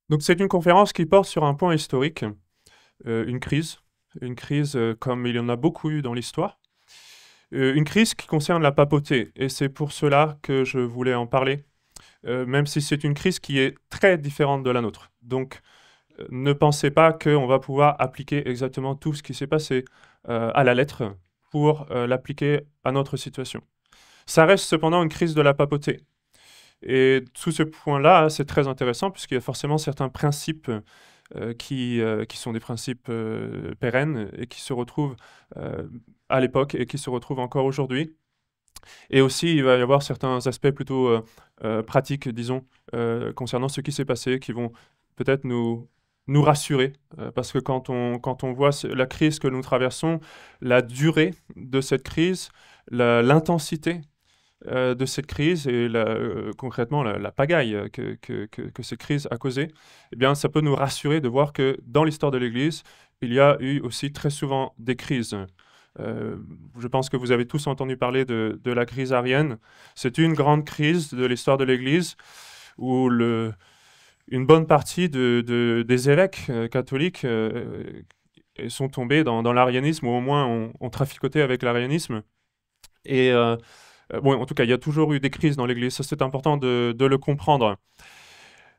Donc c'est une conférence qui porte sur un point historique, une crise. Une crise comme il y en a beaucoup eu dans l'histoire. Une crise qui concerne la papauté. Et c'est pour cela que je voulais en parler, même si c'est une crise qui est très différente de la nôtre. Donc ne pensez pas qu'on va pouvoir appliquer exactement tout ce qui s'est passé à la lettre pour l'appliquer à notre situation. Ça reste cependant une crise de la papauté. Et sous ce point-là, c'est très intéressant puisqu'il y a forcément certains principes qui sont des principes pérennes et qui se retrouvent euh, à l'époque et qui se retrouvent encore aujourd'hui. Et aussi, il va y avoir certains aspects plutôt pratiques, disons, concernant ce qui s'est passé, qui vont peut-être nous rassurer, parce que quand on voit la crise que nous traversons, la durée de cette crise, l'intensité de cette crise et concrètement la pagaille que cette crise a causée, eh bien, ça peut nous rassurer de voir que dans l'histoire de l'Église, il y a eu aussi très souvent des crises. Euh, je pense que vous avez tous entendu parler de la crise arienne. C'est une grande crise de l'histoire de l'Église où une bonne partie des évêques catholiques sont tombés dans l'arianisme ou au moins ont traficoté avec l'arianisme. Et bon, en tout cas, il y a toujours eu des crises dans l'Église, ça c'est important de le comprendre.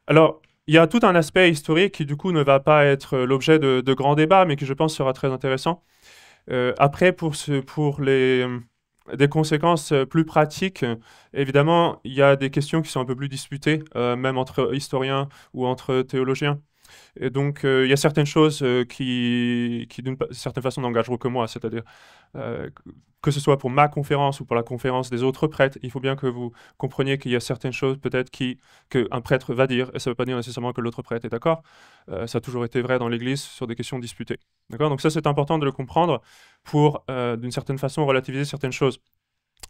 Alors, il y a tout un aspect historique qui du coup ne va pas être l'objet de grands débats, mais qui je pense sera très intéressant. Après, pour des conséquences plus pratiques, évidemment, il y a des questions qui sont un peu plus disputées, même entre historiens ou entre théologiens. Et donc, il y a certaines choses qui d'une certaine façon, n'engageront que moi, c'est-à-dire euh, que ce soit pour ma conférence ou pour la conférence des autres prêtres, il faut bien que vous compreniez qu'il y a certaines choses peut-être qu'un prêtre va dire, et ça ne veut pas dire nécessairement que l'autre prêtre est d'accord. Ça a toujours été vrai dans l'Église sur des questions disputées. D'accord? Donc ça, c'est important de le comprendre pour, d'une certaine façon, relativiser certaines choses.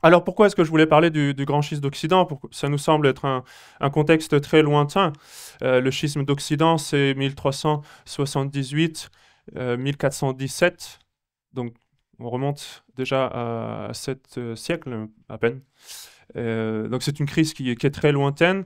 Alors pourquoi est-ce que je voulais parler du grand schisme d'Occident? Ça nous semble être un contexte très lointain. Le schisme d'Occident, c'est 1378, 1417. Donc on remonte déjà à 7 siècles à peine. Donc c'est une crise qui est très lointaine.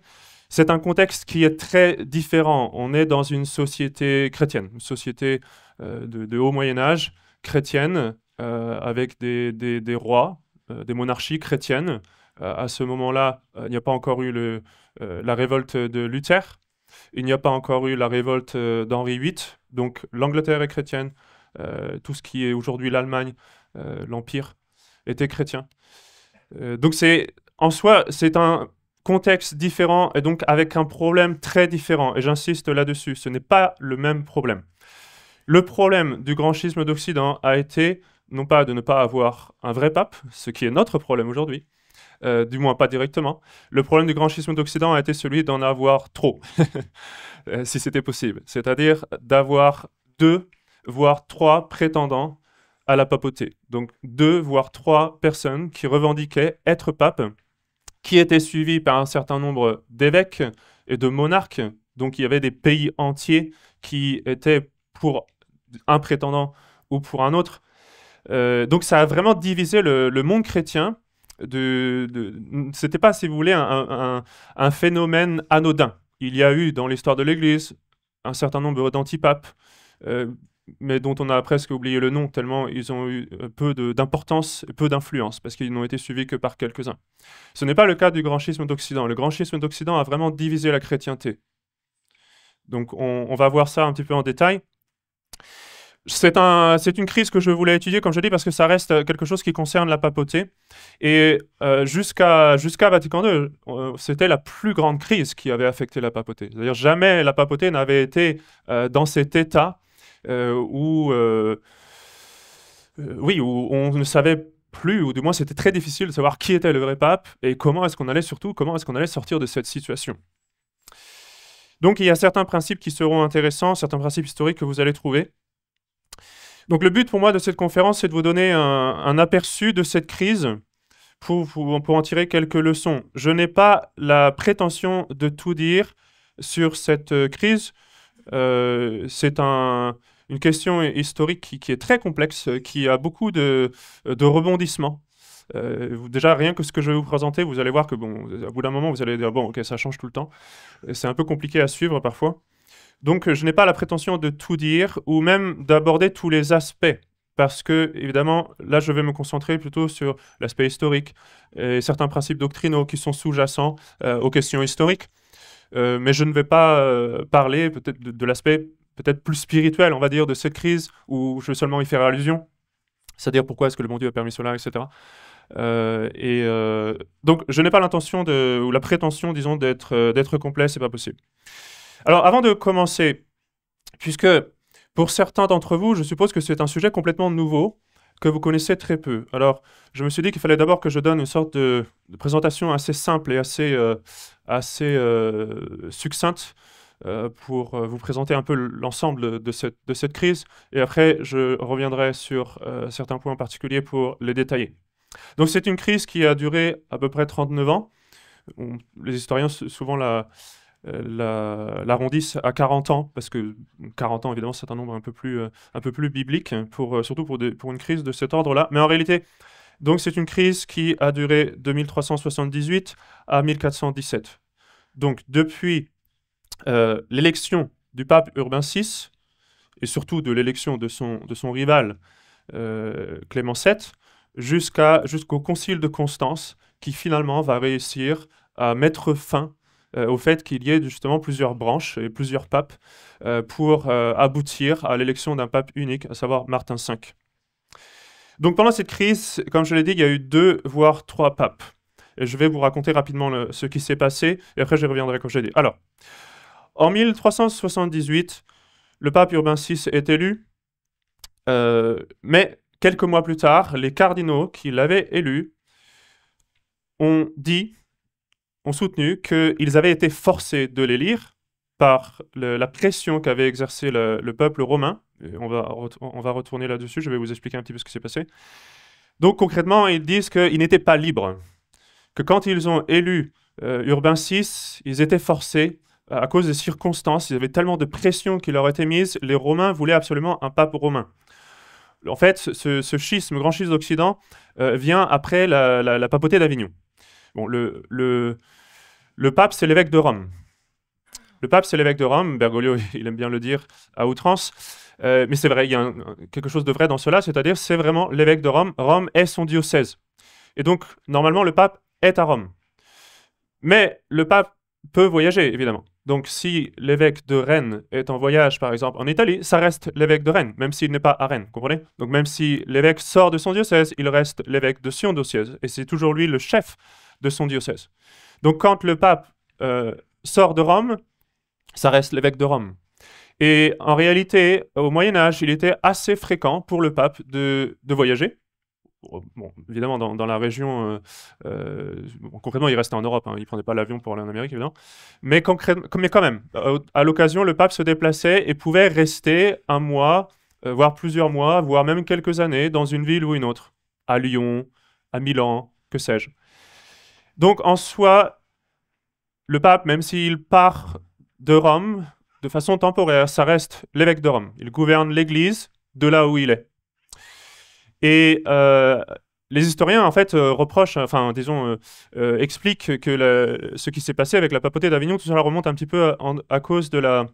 C'est un contexte qui est très différent. On est dans une société chrétienne, une société de haut Moyen Âge chrétienne, avec des rois, des monarchies chrétiennes. À ce moment-là, il n'y a pas encore eu la révolte de Luther, il n'y a pas encore eu la révolte d'Henri VIII, donc l'Angleterre est chrétienne, tout ce qui est aujourd'hui l'Allemagne, l'Empire, était chrétien. Donc en soi, c'est un contexte différent et donc avec un problème très différent. Et j'insiste là-dessus, ce n'est pas le même problème. Le problème du grand schisme d'Occident a été non pas de ne pas avoir un vrai pape, ce qui est notre problème aujourd'hui, du moins pas directement. Le problème du grand schisme d'Occident a été celui d'en avoir trop, si c'était possible. C'est-à-dire d'avoir deux, voire trois prétendants à la papauté. Donc deux, voire trois personnes qui revendiquaient être pape, qui étaient suivis par un certain nombre d'évêques et de monarques. Donc il y avait des pays entiers qui étaient pour un prétendant ou pour un autre. Donc ça a vraiment divisé le monde chrétien. C'était pas, si vous voulez, un phénomène anodin. Il y a eu dans l'histoire de l'Église un certain nombre d'antipapes, euh, mais dont on a presque oublié le nom, tellement ils ont eu peu d'importance et peu d'influence, parce qu'ils n'ont été suivis que par quelques-uns. Ce n'est pas le cas du grand schisme d'Occident. Le grand schisme d'Occident a vraiment divisé la chrétienté. Donc on va voir ça un petit peu en détail. C'est une crise que je voulais étudier, comme je dis, parce que ça reste quelque chose qui concerne la papauté. Et jusqu'à Vatican II, c'était la plus grande crise qui avait affecté la papauté. C'est-à-dire jamais la papauté n'avait été dans cet état oui, où on ne savait plus, ou du moins c'était très difficile de savoir qui était le vrai pape et comment est-ce qu'on allait sortir de cette situation. Donc il y a certains principes qui seront intéressants, certains principes historiques que vous allez trouver. Donc le but pour moi de cette conférence, c'est de vous donner un aperçu de cette crise pour en tirer quelques leçons. Je n'ai pas la prétention de tout dire sur cette crise. C'est une question historique qui est très complexe, qui a beaucoup de rebondissements. Déjà, rien que ce que je vais vous présenter, vous allez voir que, bon, au bout d'un moment, vous allez dire, bon, ok, ça change tout le temps. C'est un peu compliqué à suivre parfois. Donc, je n'ai pas la prétention de tout dire ou même d'aborder tous les aspects. Parce que, évidemment, là, je vais me concentrer plutôt sur l'aspect historique et certains principes doctrinaux qui sont sous-jacents aux questions historiques. Mais je ne vais pas parler peut-être de l'aspect peut-être plus spirituel, on va dire, de cette crise, où je vais seulement y faire allusion, c'est-à-dire pourquoi est-ce que le bon Dieu a permis cela, etc. Donc, je n'ai pas l'intention ou la prétention, disons, d'être complet, c'est pas possible. Alors, avant de commencer, puisque pour certains d'entre vous, je suppose que c'est un sujet complètement nouveau, que vous connaissez très peu. Alors, je me suis dit qu'il fallait d'abord que je donne une sorte de présentation assez simple et assez succincte pour vous présenter un peu l'ensemble de cette crise. Et après, je reviendrai sur certains points en particulier pour les détailler. Donc, c'est une crise qui a duré à peu près 39 ans. Les historiens souvent l'arrondissent à 40 ans, parce que 40 ans, évidemment, c'est un nombre un peu plus biblique, surtout pour une crise de cet ordre-là. Mais en réalité, donc c'est une crise qui a duré de 1378 à 1417. Donc depuis l'élection du pape Urbain VI, et surtout de l'élection de son rival Clément VII, jusqu'au concile de Constance, qui finalement va réussir à mettre fin au fait qu'il y ait justement plusieurs branches et plusieurs papes pour aboutir à l'élection d'un pape unique, à savoir Martin V. Donc pendant cette crise, comme je l'ai dit, il y a eu 2 voire 3 papes. Et je vais vous raconter rapidement ce qui s'est passé, et après j'y reviendrai comme j'ai dit. Alors, en 1378, le pape Urbain VI est élu, mais quelques mois plus tard, les cardinaux qui l'avaient élu ont soutenu qu'ils avaient été forcés de l'élire par la pression qu'avait exercée le peuple romain. Et on va retourner là-dessus, je vais vous expliquer un petit peu ce qui s'est passé. Donc concrètement, ils disent qu'ils n'étaient pas libres, que quand ils ont élu Urbain VI, ils étaient forcés à cause des circonstances, ils avaient tellement de pression qui leur était mise, les Romains voulaient absolument un pape romain. En fait, ce schisme, grand schisme d'Occident, vient après la papauté d'Avignon. Bon, le pape, c'est l'évêque de Rome. Le pape, c'est l'évêque de Rome. Bergoglio, il aime bien le dire à outrance. Mais c'est vrai, il y a quelque chose de vrai dans cela, c'est-à-dire c'est vraiment l'évêque de Rome. Rome est son diocèse. Et donc, normalement, le pape est à Rome. Mais le pape peut voyager, évidemment. Donc, si l'évêque de Rennes est en voyage, par exemple, en Italie, ça reste l'évêque de Rennes, même s'il n'est pas à Rennes, comprenez? Donc, même si l'évêque sort de son diocèse, il reste l'évêque de son diocèse. Et c'est toujours lui le chef de son diocèse. Donc, quand le pape sort de Rome, ça reste l'évêque de Rome. Et en réalité, au Moyen-Âge, il était assez fréquent pour le pape de voyager. Bon, évidemment, dans la région, concrètement, il restait en Europe, hein, il ne prenait pas l'avion pour aller en Amérique, évidemment. Mais quand même, à l'occasion, le pape se déplaçait et pouvait rester un mois, voire plusieurs mois, voire même quelques années dans une ville ou une autre, à Lyon, à Milan, que sais-je. Donc, en soi, le pape, même s'il part de Rome, de façon temporaire, ça reste l'évêque de Rome. Il gouverne l'Église de là où il est. Et les historiens, en fait, reprochent, enfin, disons, expliquent que ce qui s'est passé avec la papauté d'Avignon, tout cela remonte un petit peu à cause de la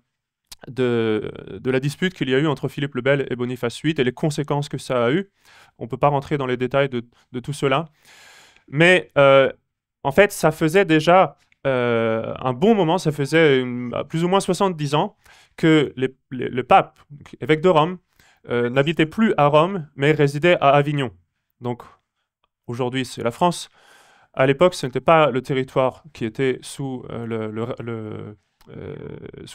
dispute qu'il y a eu entre Philippe le Bel et Boniface VIII et les conséquences que ça a eu. On ne peut pas rentrer dans les détails de tout cela. Mais en fait, ça faisait déjà un bon moment, ça faisait plus ou moins 70 ans que le pape, évêque de Rome, n'habitait plus à Rome, mais résidait à Avignon. Donc, aujourd'hui, c'est la France. À l'époque, ce n'était pas le territoire qui était sous le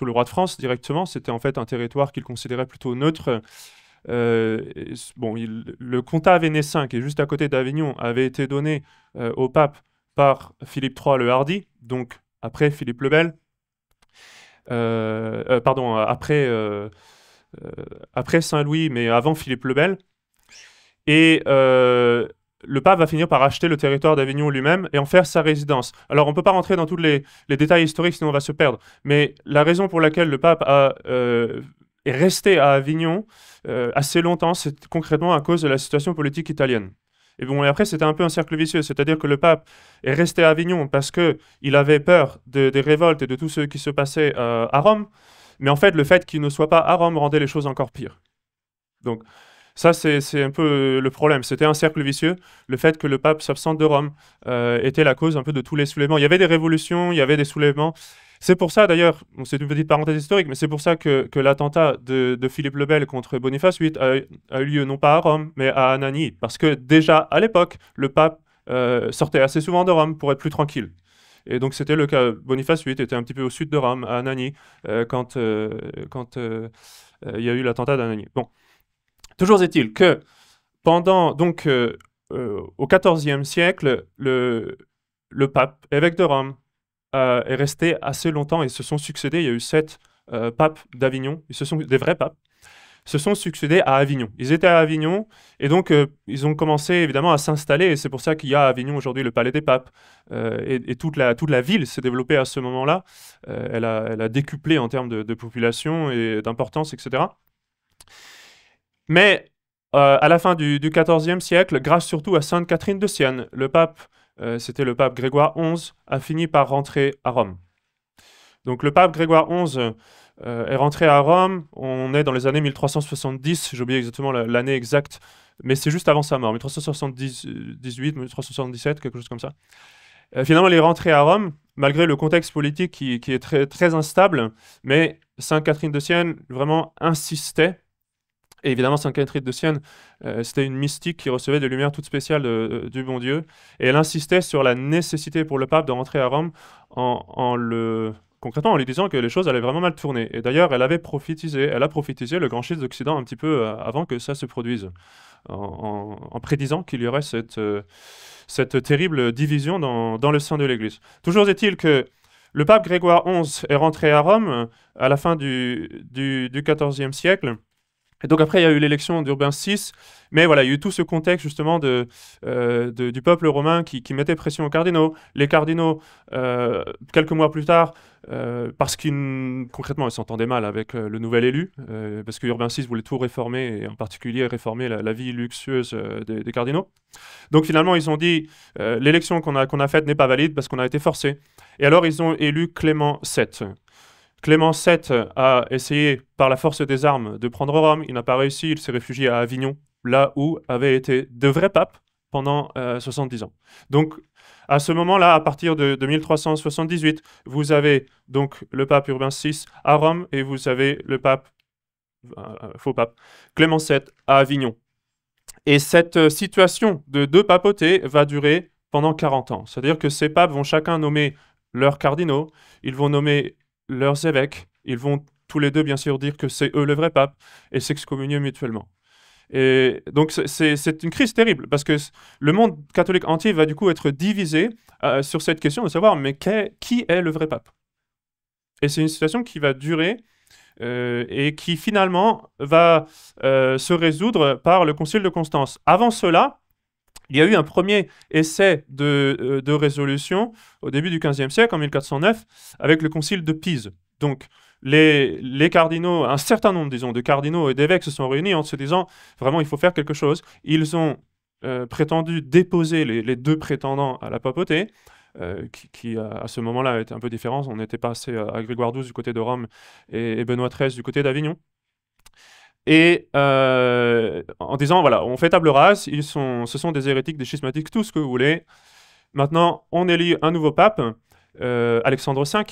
roi de France directement, c'était en fait un territoire qu'il considérait plutôt neutre. Le comtat vénécin, qui est juste à côté d'Avignon, avait été donné au pape par Philippe III le Hardi, donc après Philippe le Bel. Après Saint-Louis, mais avant Philippe le Bel. Et le pape va finir par acheter le territoire d'Avignon lui-même et en faire sa résidence. Alors, on ne peut pas rentrer dans tous les détails historiques, sinon on va se perdre. Mais la raison pour laquelle le pape est resté à Avignon assez longtemps, c'est concrètement à cause de la situation politique italienne. Et bon, et après, c'était un peu un cercle vicieux, c'est-à-dire que le pape est resté à Avignon parce qu'il avait peur des révoltes et de tout ce qui se passait à Rome. Mais en fait, le fait qu'il ne soit pas à Rome rendait les choses encore pires. Donc, ça, c'est un peu le problème. C'était un cercle vicieux. Le fait que le pape s'absente de Rome était la cause un peu de tous les soulèvements. Il y avait des révolutions, il y avait des soulèvements. C'est pour ça, d'ailleurs, bon, c'est une petite parenthèse historique, mais c'est pour ça que l'attentat de Philippe le Bel contre Boniface VIII a eu lieu non pas à Rome, mais à Anagni. Parce que déjà, à l'époque, le pape sortait assez souvent de Rome pour être plus tranquille. Et donc c'était le cas. Boniface VIII était un petit peu au sud de Rome, à Anagni, quand il y a eu l'attentat d'Anagni. Bon, toujours est-il que pendant, donc, au XIVe siècle, le pape, évêque de Rome, est resté assez longtemps et se sont succédés. Il y a eu 7 papes d'Avignon, des vrais papes, se sont succédés à Avignon. Ils étaient à Avignon et donc ils ont commencé évidemment à s'installer et c'est pour ça qu'il y a à Avignon aujourd'hui le Palais des Papes et toute la ville s'est développée à ce moment-là. Elle a décuplé en termes de population et d'importance, etc. Mais à la fin du XIVe siècle, grâce surtout à Sainte Catherine de Sienne, le pape, c'était le pape Grégoire XI, a fini par rentrer à Rome. Donc le pape Grégoire XI est rentré à Rome, on est dans les années 1370, j'ai oublié exactement l'année exacte, mais c'est juste avant sa mort, 1378, 1377, quelque chose comme ça. Finalement, il est rentré à Rome, malgré le contexte politique qui est très, très instable, mais Sainte Catherine de Sienne vraiment insistait. Et évidemment, Sainte Catherine de Sienne, c'était une mystique qui recevait des lumières toutes spéciales du bon Dieu. Et elle insistait sur la nécessité pour le pape de rentrer à Rome concrètement en lui disant que les choses allaient vraiment mal tourner. Et d'ailleurs, elle a prophétisé le grand schisme d'Occident un petit peu avant que ça se produise, en prédisant qu'il y aurait cette terrible division dans le sein de l'Église. Toujours est-il que le pape Grégoire XI est rentré à Rome à la fin du XIVe siècle. Et donc après, il y a eu l'élection d'Urbain VI, mais voilà, il y a eu tout ce contexte justement du peuple romain qui mettait pression aux cardinaux. Les cardinaux, quelques mois plus tard, parce qu'ils concrètement ils s'entendaient mal avec le nouvel élu, parce que Urbain VI voulait tout réformer, et en particulier réformer la vie luxueuse des cardinaux. Donc finalement, ils ont dit l'élection qu'on a faite n'est pas valide parce qu'on a été forcé. Et alors ils ont élu Clément VII. Clément VII a essayé par la force des armes de prendre Rome, il n'a pas réussi, il s'est réfugié à Avignon, là où avaient été de vrais papes pendant 70 ans. Donc à ce moment-là, à partir de 1378, vous avez donc le pape Urbain VI à Rome et vous avez le pape, faux pape, Clément VII à Avignon. Et cette situation de deux papautés va durer pendant 40 ans. C'est-à-dire que ces papes vont chacun nommer leurs cardinaux, ils vont nommer leurs évêques, ils vont tous les deux bien sûr dire que c'est eux le vrai pape et s'excommunier mutuellement. Et donc c'est une crise terrible parce que le monde catholique entier va du coup être divisé sur cette question de savoir mais qui est le vrai pape. Et c'est une situation qui va durer et qui finalement va se résoudre par le Concile de Constance. Avant cela, il y a eu un premier essai de résolution au début du XVe siècle, en 1409, avec le concile de Pise. Donc, les cardinaux, un certain nombre, disons, de cardinaux et d'évêques se sont réunis en se disant, vraiment, il faut faire quelque chose. Ils ont prétendu déposer les deux prétendants à la papauté, qui à ce moment-là était un peu différent. On était passé à Grégoire XII du côté de Rome et Benoît XIII du côté d'Avignon. Et en disant, voilà, on fait table rase, ce sont des hérétiques, des schismatiques, tout ce que vous voulez. Maintenant, on élit un nouveau pape, Alexandre V,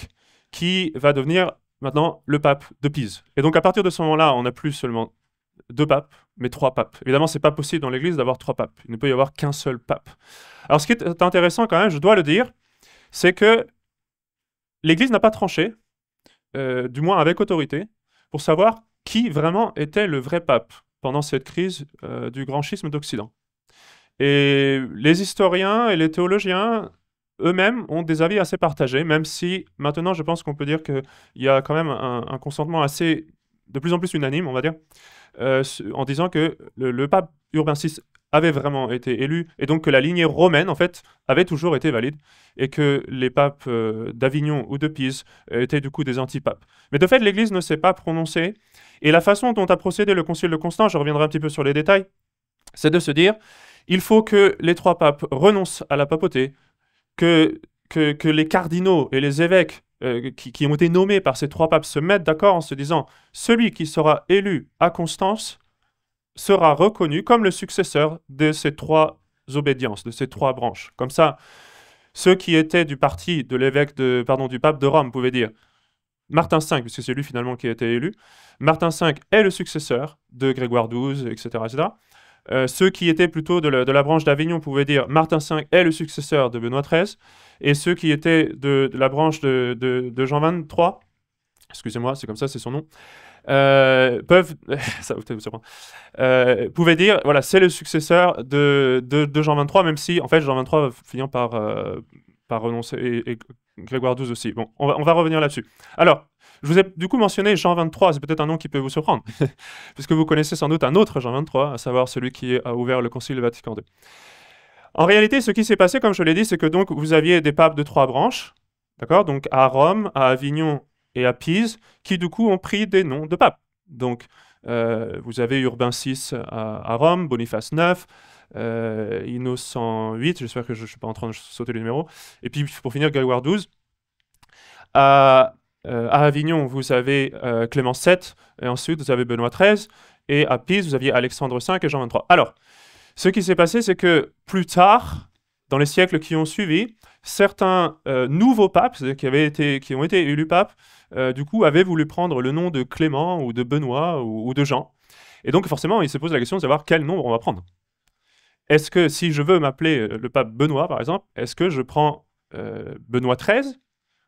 qui va devenir maintenant le pape de Pise. Et donc à partir de ce moment-là, on n'a plus seulement 2 papes, mais 3 papes. Évidemment, c'est pas possible dans l'Église d'avoir 3 papes. Il ne peut y avoir qu'un seul pape. Alors ce qui est intéressant quand même, je dois le dire, c'est que l'Église n'a pas tranché, du moins avec autorité, pour savoir qui vraiment était le vrai pape pendant cette crise du grand schisme d'Occident. Et les historiens et les théologiens eux-mêmes ont des avis assez partagés, même si maintenant je pense qu'on peut dire qu'il y a quand même un consentement assez, de plus en plus unanime, on va dire, en disant que le pape Urbain VI avait vraiment été élu, et donc que la lignée romaine, en fait, avait toujours été valide, et que les papes d'Avignon ou de Pise étaient du coup des antipapes. Mais de fait, l'Église ne s'est pas prononcée, et la façon dont a procédé le Concile de Constance, je reviendrai un petit peu sur les détails, c'est de se dire, il faut que les 3 papes renoncent à la papauté, que les cardinaux et les évêques qui ont été nommés par ces 3 papes se mettent d'accord en se disant « Celui qui sera élu à Constance sera reconnu comme le successeur de ces 3 obédiences, de ces 3 branches. » Comme ça, ceux qui étaient du parti de l'évêque du pape de Rome pouvaient dire Martin V, puisque c'est lui finalement qui a été élu, Martin V est le successeur de Grégoire XII, etc. etc. Ceux qui étaient plutôt de la branche d'Avignon pouvaient dire Martin V est le successeur de Benoît XIII, et ceux qui étaient de la branche de Jean XXIII, excusez-moi, c'est comme ça, c'est son nom, pouvaient dire voilà, c'est le successeur de Jean XXIII, même si en fait Jean XXIII finit par renoncer, et Grégoire XII aussi. Bon, on va revenir là-dessus. Alors, je vous ai du coup mentionné Jean XXIII, c'est peut-être un nom qui peut vous surprendre, puisque vous connaissez sans doute un autre Jean XXIII, à savoir celui qui a ouvert le Concile Vatican II. En réalité, ce qui s'est passé, comme je l'ai dit, c'est que donc vous aviez des papes de 3 branches, d'accord, donc à Rome, à Avignon et à Pise, qui du coup ont pris des noms de papes. Donc, vous avez Urbain VI à Rome, Boniface IX, Innocent VIII, j'espère que je ne suis pas en train de sauter le numéro, et puis pour finir, Grégoire XII. À Avignon, vous avez Clément VII, et ensuite vous avez Benoît XIII, et à Pise, vous aviez Alexandre V et Jean XXIII. Alors, ce qui s'est passé, c'est que plus tard, dans les siècles qui ont suivi, certains nouveaux papes qui ont été élus papes, du coup, avaient voulu prendre le nom de Clément ou de Benoît ou de Jean. Et donc, forcément, il se pose la question de savoir quel nom on va prendre. Est-ce que si je veux m'appeler le pape Benoît, par exemple, est-ce que je prends Benoît XIII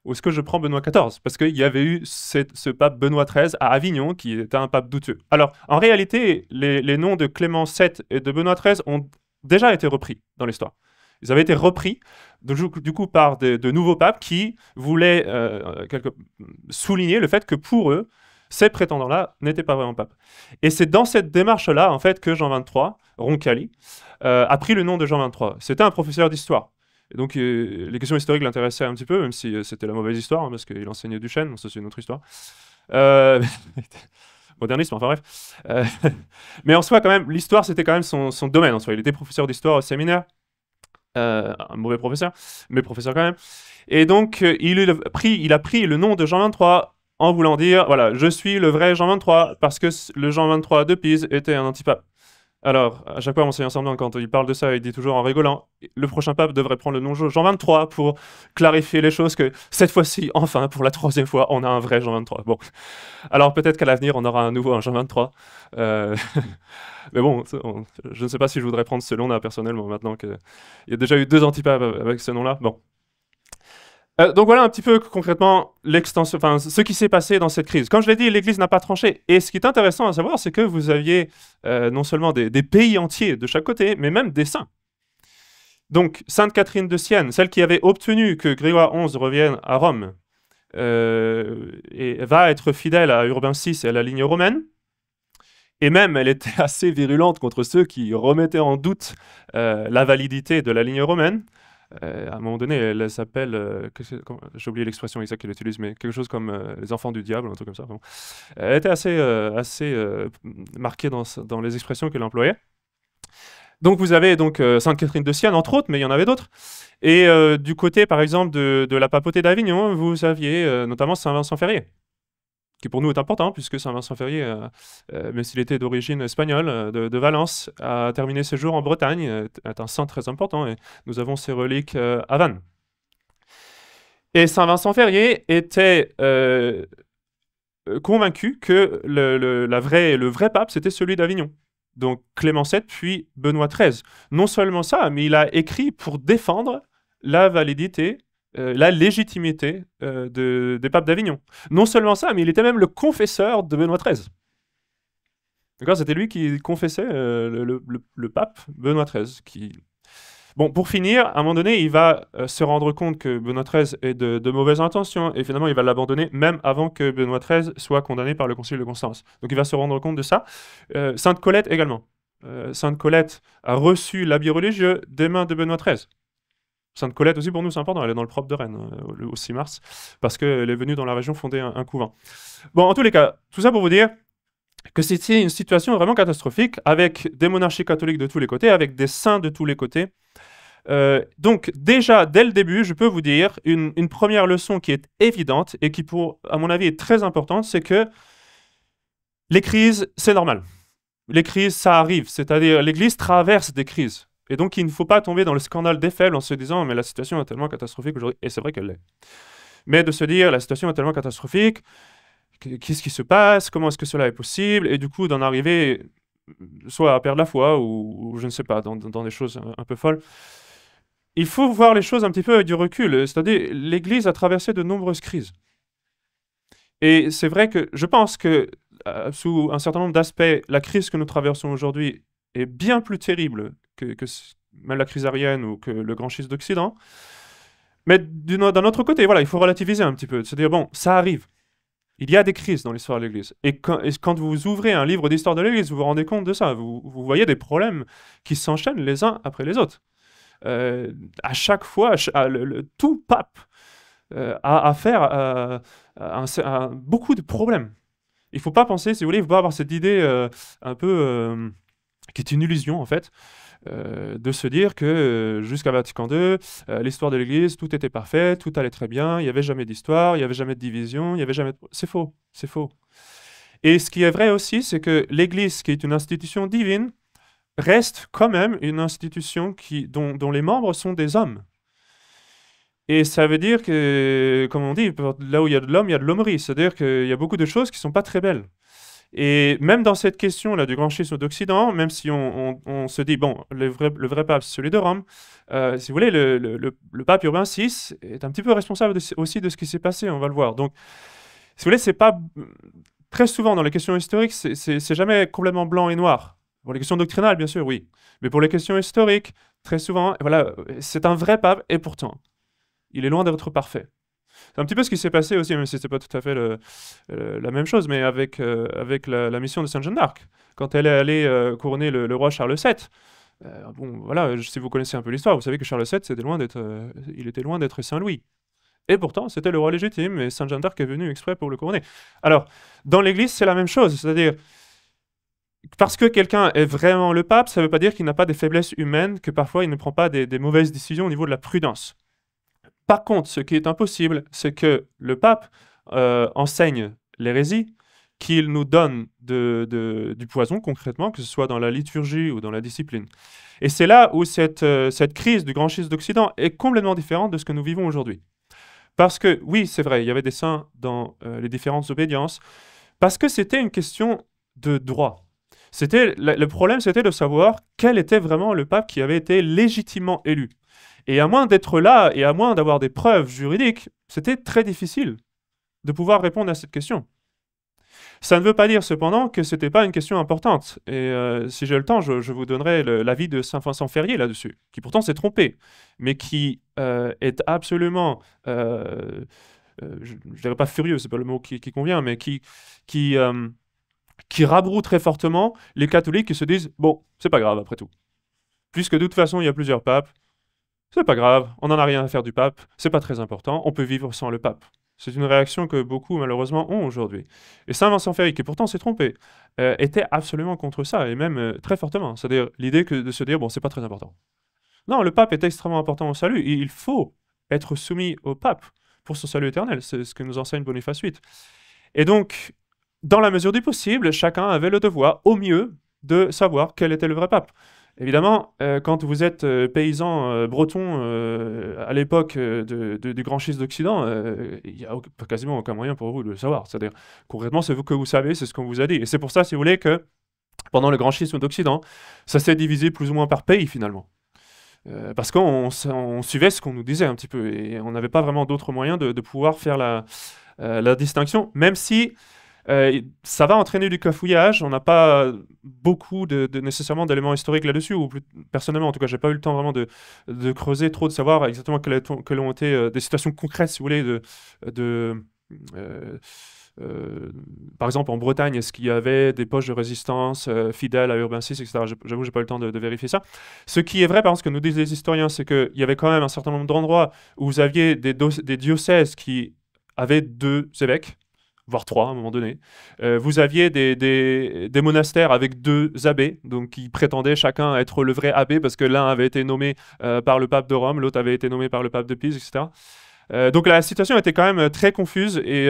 ou est-ce que je prends Benoît XIV? Parce qu'il y avait eu ce pape Benoît XIII à Avignon qui était un pape douteux. Alors, en réalité, les noms de Clément VII et de Benoît XIII ont déjà été repris dans l'histoire. Ils avaient été repris, du coup, par de nouveaux papes qui voulaient souligner le fait que pour eux, ces prétendants-là n'étaient pas vraiment papes. Et c'est dans cette démarche-là, en fait, que Jean XXIII, Roncalli, a pris le nom de Jean XXIII. C'était un professeur d'histoire. Et donc, les questions historiques l'intéressaient un petit peu, même si c'était la mauvaise histoire, hein, parce qu'il enseignait Duchesne, ça c'est une autre histoire. Modernisme, enfin bref. Mais en soi, quand même, l'histoire, c'était quand même son domaine. En soi. Il était professeur d'histoire au séminaire. Un mauvais professeur, mais professeur quand même. Et donc, il a pris le nom de Jean XXIII en voulant dire, voilà, je suis le vrai Jean XXIII, parce que le Jean XXIII de Pise était un antipape. Alors, à chaque fois, Monseigneur Samblan, quand il parle de ça, il dit toujours en rigolant, le prochain pape devrait prendre le nom Jean XXIII pour clarifier les choses, que cette fois-ci, enfin, pour la 3e fois, on a un vrai Jean XXIII. Bon, alors peut-être qu'à l'avenir, on aura un nouveau Jean XXIII. Mais bon, je ne sais pas si je voudrais prendre ce nom-là, personnellement, maintenant qu'il y a déjà eu 2 antipapes avec ce nom-là. Bon. Donc voilà un petit peu concrètement l'extension, enfin ce qui s'est passé dans cette crise. Comme je l'ai dit, l'Église n'a pas tranché. Et ce qui est intéressant à savoir, c'est que vous aviez non seulement des pays entiers de chaque côté, mais même des saints. Donc Sainte Catherine de Sienne, celle qui avait obtenu que Grégoire XI revienne à Rome, et va être fidèle à Urbain VI et à la ligne romaine. Et même, elle était assez virulente contre ceux qui remettaient en doute la validité de la ligne romaine. À un moment donné, elle s'appelle, j'ai oublié l'expression exacte qu'elle utilise, mais quelque chose comme les enfants du diable, un truc comme ça. Bon. Elle était assez marquée dans les expressions qu'elle employait. Donc vous avez donc Sainte Catherine de Sienne, entre autres, mais il y en avait d'autres. Et du côté, par exemple, de la papauté d'Avignon, vous aviez notamment Saint Vincent Ferrier, qui pour nous est important, puisque Saint Vincent Ferrier, même s'il était d'origine espagnole, de Valence, a terminé ses jours en Bretagne, est un saint très important, et nous avons ses reliques à Vannes. Et Saint Vincent Ferrier était convaincu que le vrai pape, c'était celui d'Avignon. Donc Clément VII, puis Benoît XIII. Non seulement ça, mais il a écrit pour défendre la validité, la légitimité des papes d'Avignon. Non seulement ça, mais il était même le confesseur de Benoît XIII. D'accord, c'était lui qui confessait le pape Benoît XIII. Bon, pour finir, à un moment donné, il va se rendre compte que Benoît XIII est de mauvaises intentions, et finalement, il va l'abandonner même avant que Benoît XIII soit condamné par le Concile de Constance. Donc il va se rendre compte de ça. Sainte Colette également. Sainte Colette a reçu l'habit religieux des mains de Benoît XIII. Sainte Colette aussi, pour nous, c'est important. Elle est dans le propre de Rennes, au 6 mars, parce qu'elle est venue dans la région fonder un couvent. Bon, en tous les cas, tout ça pour vous dire que c'était une situation vraiment catastrophique, avec des monarchies catholiques de tous les côtés, avec des saints de tous les côtés, Donc déjà, dès le début, je peux vous dire une première leçon qui est évidente et qui, à mon avis, est très importante, c'est que les crises, c'est normal. Les crises, ça arrive. C'est-à-dire, l'Église traverse des crises. Et donc, il ne faut pas tomber dans le scandale des faibles en se disant « mais la situation est tellement catastrophique aujourd'hui ». Et c'est vrai qu'elle l'est. Mais de se dire « la situation est tellement catastrophique, qu'est-ce qui se passe? Comment est-ce que cela est possible ?» Et du coup, d'en arriver soit à perdre la foi ou je ne sais pas, dans des choses un peu folles. Il faut voir les choses un petit peu avec du recul. C'est-à-dire, l'Église a traversé de nombreuses crises. Et c'est vrai que je pense que, sous un certain nombre d'aspects, la crise que nous traversons aujourd'hui est bien plus terrible que même la crise arienne ou que le grand schisme d'Occident. Mais d'un autre côté, voilà, il faut relativiser un petit peu. Se dire, bon, ça arrive. Il y a des crises dans l'histoire de l'Église. Et quand vous ouvrez un livre d'histoire de l'Église, vous vous rendez compte de ça. Vous voyez des problèmes qui s'enchaînent les uns après les autres. À chaque fois, tout pape a affaire à beaucoup de problèmes. Il ne faut pas penser, si vous voulez, il ne faut pas avoir cette idée un peu qui est une illusion en fait, de se dire que jusqu'à Vatican II, l'histoire de l'Église, tout était parfait, tout allait très bien, il n'y avait jamais d'histoire, il n'y avait jamais de division, il n'y avait jamais de... C'est faux, c'est faux. Et ce qui est vrai aussi, c'est que l'Église, qui est une institution divine, reste quand même une institution dont les membres sont des hommes. Et ça veut dire que, comme on dit, là où il y a de l'homme, il y a de l'hommerie. C'est-à-dire qu'il y a beaucoup de choses qui ne sont pas très belles. Et même dans cette question-là du grand schisme d'Occident, même si on se dit, bon, le vrai pape, c'est celui de Rome, si vous voulez, le pape Urbain VI est un petit peu responsable aussi de ce qui s'est passé, on va le voir. Donc, si vous voulez, c'est pas... Très souvent, dans les questions historiques, c'est jamais complètement blanc et noir. Pour les questions doctrinales, bien sûr, oui. Mais pour les questions historiques, très souvent, voilà, c'est un vrai pape, et pourtant, il est loin d'être parfait. C'est un petit peu ce qui s'est passé aussi, même si ce n'est pas tout à fait la même chose, mais avec la mission de Sainte Jeanne d'Arc. Quand elle est allée couronner le roi Charles VII, bon, voilà, si vous connaissez un peu l'histoire, vous savez que Charles VII, il était loin d'être Saint-Louis. Et pourtant, c'était le roi légitime, et Sainte Jeanne d'Arc est venue exprès pour le couronner. Alors, dans l'Église, c'est la même chose, c'est-à-dire, parce que quelqu'un est vraiment le pape, ça ne veut pas dire qu'il n'a pas des faiblesses humaines, que parfois il ne prend pas des mauvaises décisions au niveau de la prudence. Par contre, ce qui est impossible, c'est que le pape enseigne l'hérésie, qu'il nous donne du poison concrètement, que ce soit dans la liturgie ou dans la discipline. Et c'est là où cette crise du grand schisme d'Occident est complètement différente de ce que nous vivons aujourd'hui. Parce que, oui, c'est vrai, il y avait des saints dans les différentes obédiences, parce que c'était une question de droit. Le problème, c'était de savoir quel était vraiment le pape qui avait été légitimement élu. Et à moins d'être là, et à moins d'avoir des preuves juridiques, c'était très difficile de pouvoir répondre à cette question. Ça ne veut pas dire cependant que ce n'était pas une question importante. Et si j'ai le temps, je vous donnerai l'avis de Saint Vincent Ferrier là-dessus, qui pourtant s'est trompé, mais qui est absolument, je ne dirais pas furieux, c'est pas le mot qui convient, mais qui rabroue très fortement les catholiques qui se disent « bon, c'est pas grave après tout. Puisque de toute façon, il y a plusieurs papes, c'est pas grave, on n'en a rien à faire du pape, c'est pas très important, on peut vivre sans le pape. » C'est une réaction que beaucoup, malheureusement, ont aujourd'hui. Et Saint Vincent Ferrier, qui pourtant s'est trompé, était absolument contre ça, et même très fortement. C'est-à-dire l'idée de se dire, bon, c'est pas très important. Non, le pape est extrêmement important au salut, et il faut être soumis au pape pour son salut éternel. C'est ce que nous enseigne Boniface VIII. Et donc, dans la mesure du possible, chacun avait le devoir, au mieux, de savoir quel était le vrai pape. Évidemment, quand vous êtes paysan breton à l'époque du grand schisme d'Occident, il n'y a quasiment aucun moyen pour vous de le savoir. C'est-à-dire, concrètement, c'est vous que vous savez, c'est ce qu'on vous a dit. Et c'est pour ça, si vous voulez, que pendant le grand schisme d'Occident, ça s'est divisé plus ou moins par pays, finalement. Parce qu'on suivait ce qu'on nous disait un petit peu. Et on n'avait pas vraiment d'autres moyens de pouvoir faire la distinction, même si... ça va entraîner du cafouillage, on n'a pas beaucoup nécessairement d'éléments historiques là-dessus, ou personnellement en tout cas, j'ai pas eu le temps vraiment de creuser trop, de savoir exactement quelles ont été des situations concrètes, si vous voulez, par exemple en Bretagne, est-ce qu'il y avait des poches de résistance fidèles à Urbain VI, etc. J'avoue, j'ai pas eu le temps de vérifier ça. Ce qui est vrai, par exemple, ce que nous disent les historiens, c'est qu'il y avait quand même un certain nombre d'endroits où vous aviez des diocèses qui avaient 2 évêques, voire 3 à un moment donné. Vous aviez des monastères avec 2 abbés, donc qui prétendaient chacun être le vrai abbé, parce que l'un avait été nommé par le pape de Rome, l'autre avait été nommé par le pape de Pise, etc. Donc la situation était quand même très confuse, et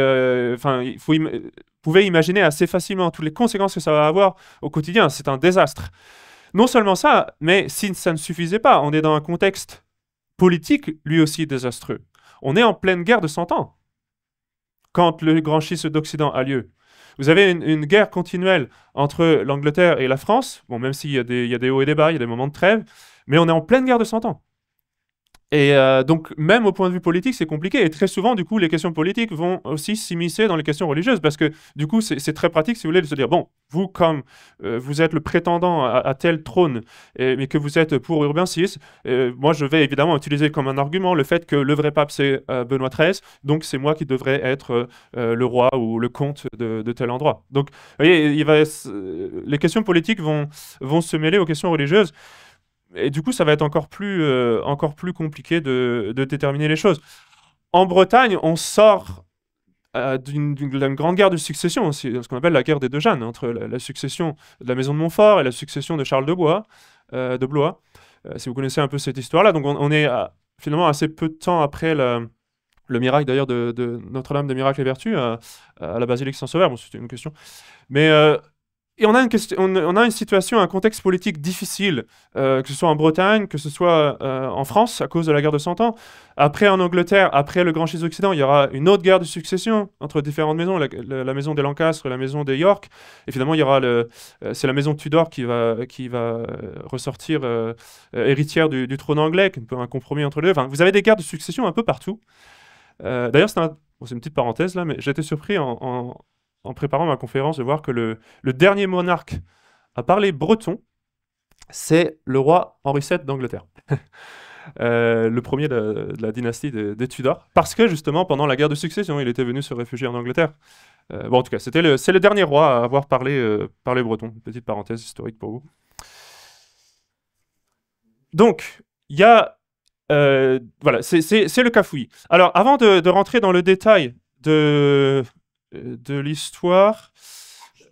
vous pouvez imaginer assez facilement toutes les conséquences que ça va avoir au quotidien. C'est un désastre. Non seulement ça, mais si ça ne suffisait pas, on est dans un contexte politique lui aussi désastreux. On est en pleine guerre de 100 ans quand le grand schisme d'Occident a lieu. Vous avez une guerre continuelle entre l'Angleterre et la France, bon, même s'il y a des hauts et des bas, il y a des moments de trêve, mais on est en pleine guerre de 100 ans. Et donc, même au point de vue politique, c'est compliqué. Et très souvent, du coup, les questions politiques vont aussi s'immiscer dans les questions religieuses, parce que, du coup, c'est très pratique, si vous voulez, de se dire, bon, vous, comme vous êtes le prétendant à tel trône, mais que vous êtes pour Urbain VI, moi, je vais évidemment utiliser comme un argument le fait que le vrai pape, c'est Benoît XIII, donc c'est moi qui devrais être le roi ou le comte de tel endroit. Donc, vous voyez, les questions politiques vont se mêler aux questions religieuses. Et du coup, ça va être encore plus compliqué de déterminer les choses. En Bretagne, on sort d'une grande guerre de succession, ce qu'on appelle la guerre des 2 Jeannes, entre la succession de la maison de Montfort et la succession de Charles de Blois. Si vous connaissez un peu cette histoire-là, donc on est finalement assez peu de temps après le miracle d'ailleurs de Notre-Dame des Miracles et Vertus à la basilique Saint-Sauveur. Bon, c'était une question. Mais et on a une situation, un contexte politique difficile, que ce soit en Bretagne, que ce soit en France, à cause de la guerre de 100 ans. Après, en Angleterre, après le Grand Schisme d'Occident, il y aura une autre guerre de succession entre différentes maisons, la maison des Lancastre, la maison des York. Et finalement, il y aura c'est la maison Tudor qui va ressortir héritière du trône anglais, qui est un peu un compromis entre les deux. Enfin, vous avez des guerres de succession un peu partout. D'ailleurs, c'est une petite parenthèse là, mais j'ai été surpris en préparant ma conférence de voir que le dernier monarque à parler breton, c'est le roi Henri VII d'Angleterre. Le premier de la dynastie des Tudors, parce que justement, pendant la guerre de succession, il était venu se réfugier en Angleterre. Bon, en tout cas, c'est le dernier roi à avoir parlé breton. Petite parenthèse historique pour vous. Donc, il y a... voilà, c'est le cafouillis. Alors, avant de rentrer dans le détail de l'histoire,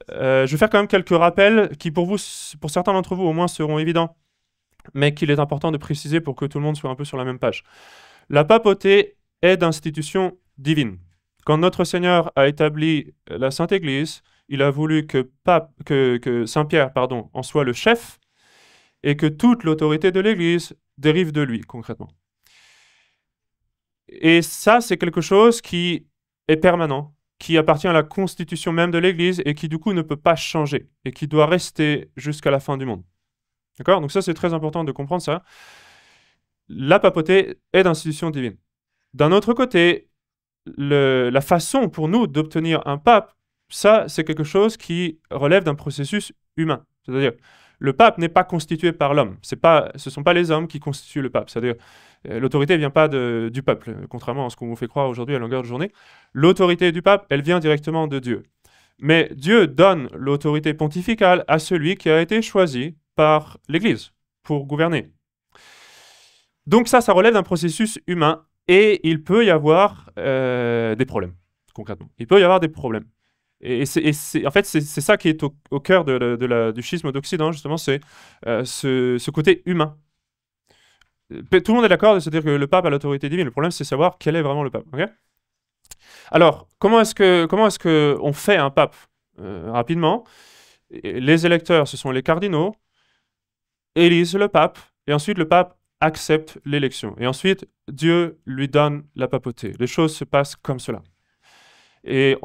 je vais faire quand même quelques rappels qui, pour certains d'entre vous au moins, seront évidents, mais qu'il est important de préciser pour que tout le monde soit un peu sur la même page. La papauté est d'institution divine. Quand notre Seigneur a établi la Sainte Église, il a voulu que Saint-Pierre en soit le chef et que toute l'autorité de l'Église dérive de lui, concrètement. Et ça, c'est quelque chose qui est permanent, qui appartient à la constitution même de l'Église et qui, du coup, ne peut pas changer et qui doit rester jusqu'à la fin du monde. D'accord? Donc ça, c'est très important de comprendre ça. La papauté est d'institution divine. D'un autre côté, la façon pour nous d'obtenir un pape, ça, c'est quelque chose qui relève d'un processus humain. C'est-à-dire, le pape n'est pas constitué par l'homme. Ce ne sont pas les hommes qui constituent le pape. C'est-à-dire, l'autorité ne vient pas du peuple, contrairement à ce qu'on vous fait croire aujourd'hui à longueur de journée. L'autorité du pape, elle vient directement de Dieu. Mais Dieu donne l'autorité pontificale à celui qui a été choisi par l'Église pour gouverner. Donc ça relève d'un processus humain et il peut y avoir des problèmes, concrètement. Il peut y avoir des problèmes. Et en fait, c'est ça qui est au cœur du schisme d'Occident, justement, c'est ce côté humain. Tout le monde est d'accord de se dire que le pape a l'autorité divine. Le problème, c'est savoir quel est vraiment le pape. Okay. Alors, comment est-ce qu'on fait un pape rapidement, les électeurs, ce sont les cardinaux, élisent le pape, et ensuite le pape accepte l'élection. Et ensuite, Dieu lui donne la papauté. Les choses se passent comme cela. Et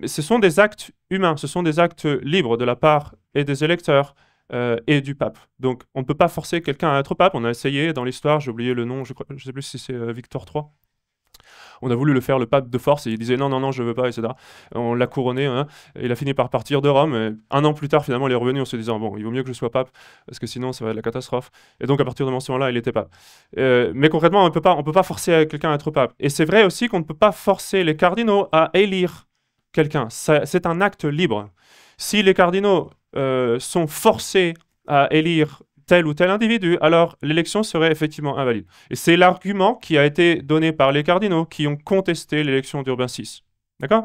ce sont des actes humains, ce sont des actes libres de la part et des électeurs et du pape. Donc, on ne peut pas forcer quelqu'un à être pape. On a essayé dans l'histoire, j'ai oublié le nom, je ne sais plus si c'est Victor III. On a voulu le faire le pape de force et il disait non, je veux pas, etc. On l'a couronné, hein, et il a fini par partir de Rome. Et 1 an plus tard, finalement, il est revenu en se disant bon, il vaut mieux que je sois pape parce que sinon, ça va être la catastrophe. Et donc, à partir de ce moment-là, il était pape. Mais concrètement, on ne peut pas forcer quelqu'un à être pape. Et c'est vrai aussi qu'on ne peut pas forcer les cardinaux à élire quelqu'un. C'est un acte libre. Si les cardinaux sont forcés à élire tel ou tel individu, alors l'élection serait effectivement invalide. Et c'est l'argument qui a été donné par les cardinaux qui ont contesté l'élection d'Urbain VI. D'accord ?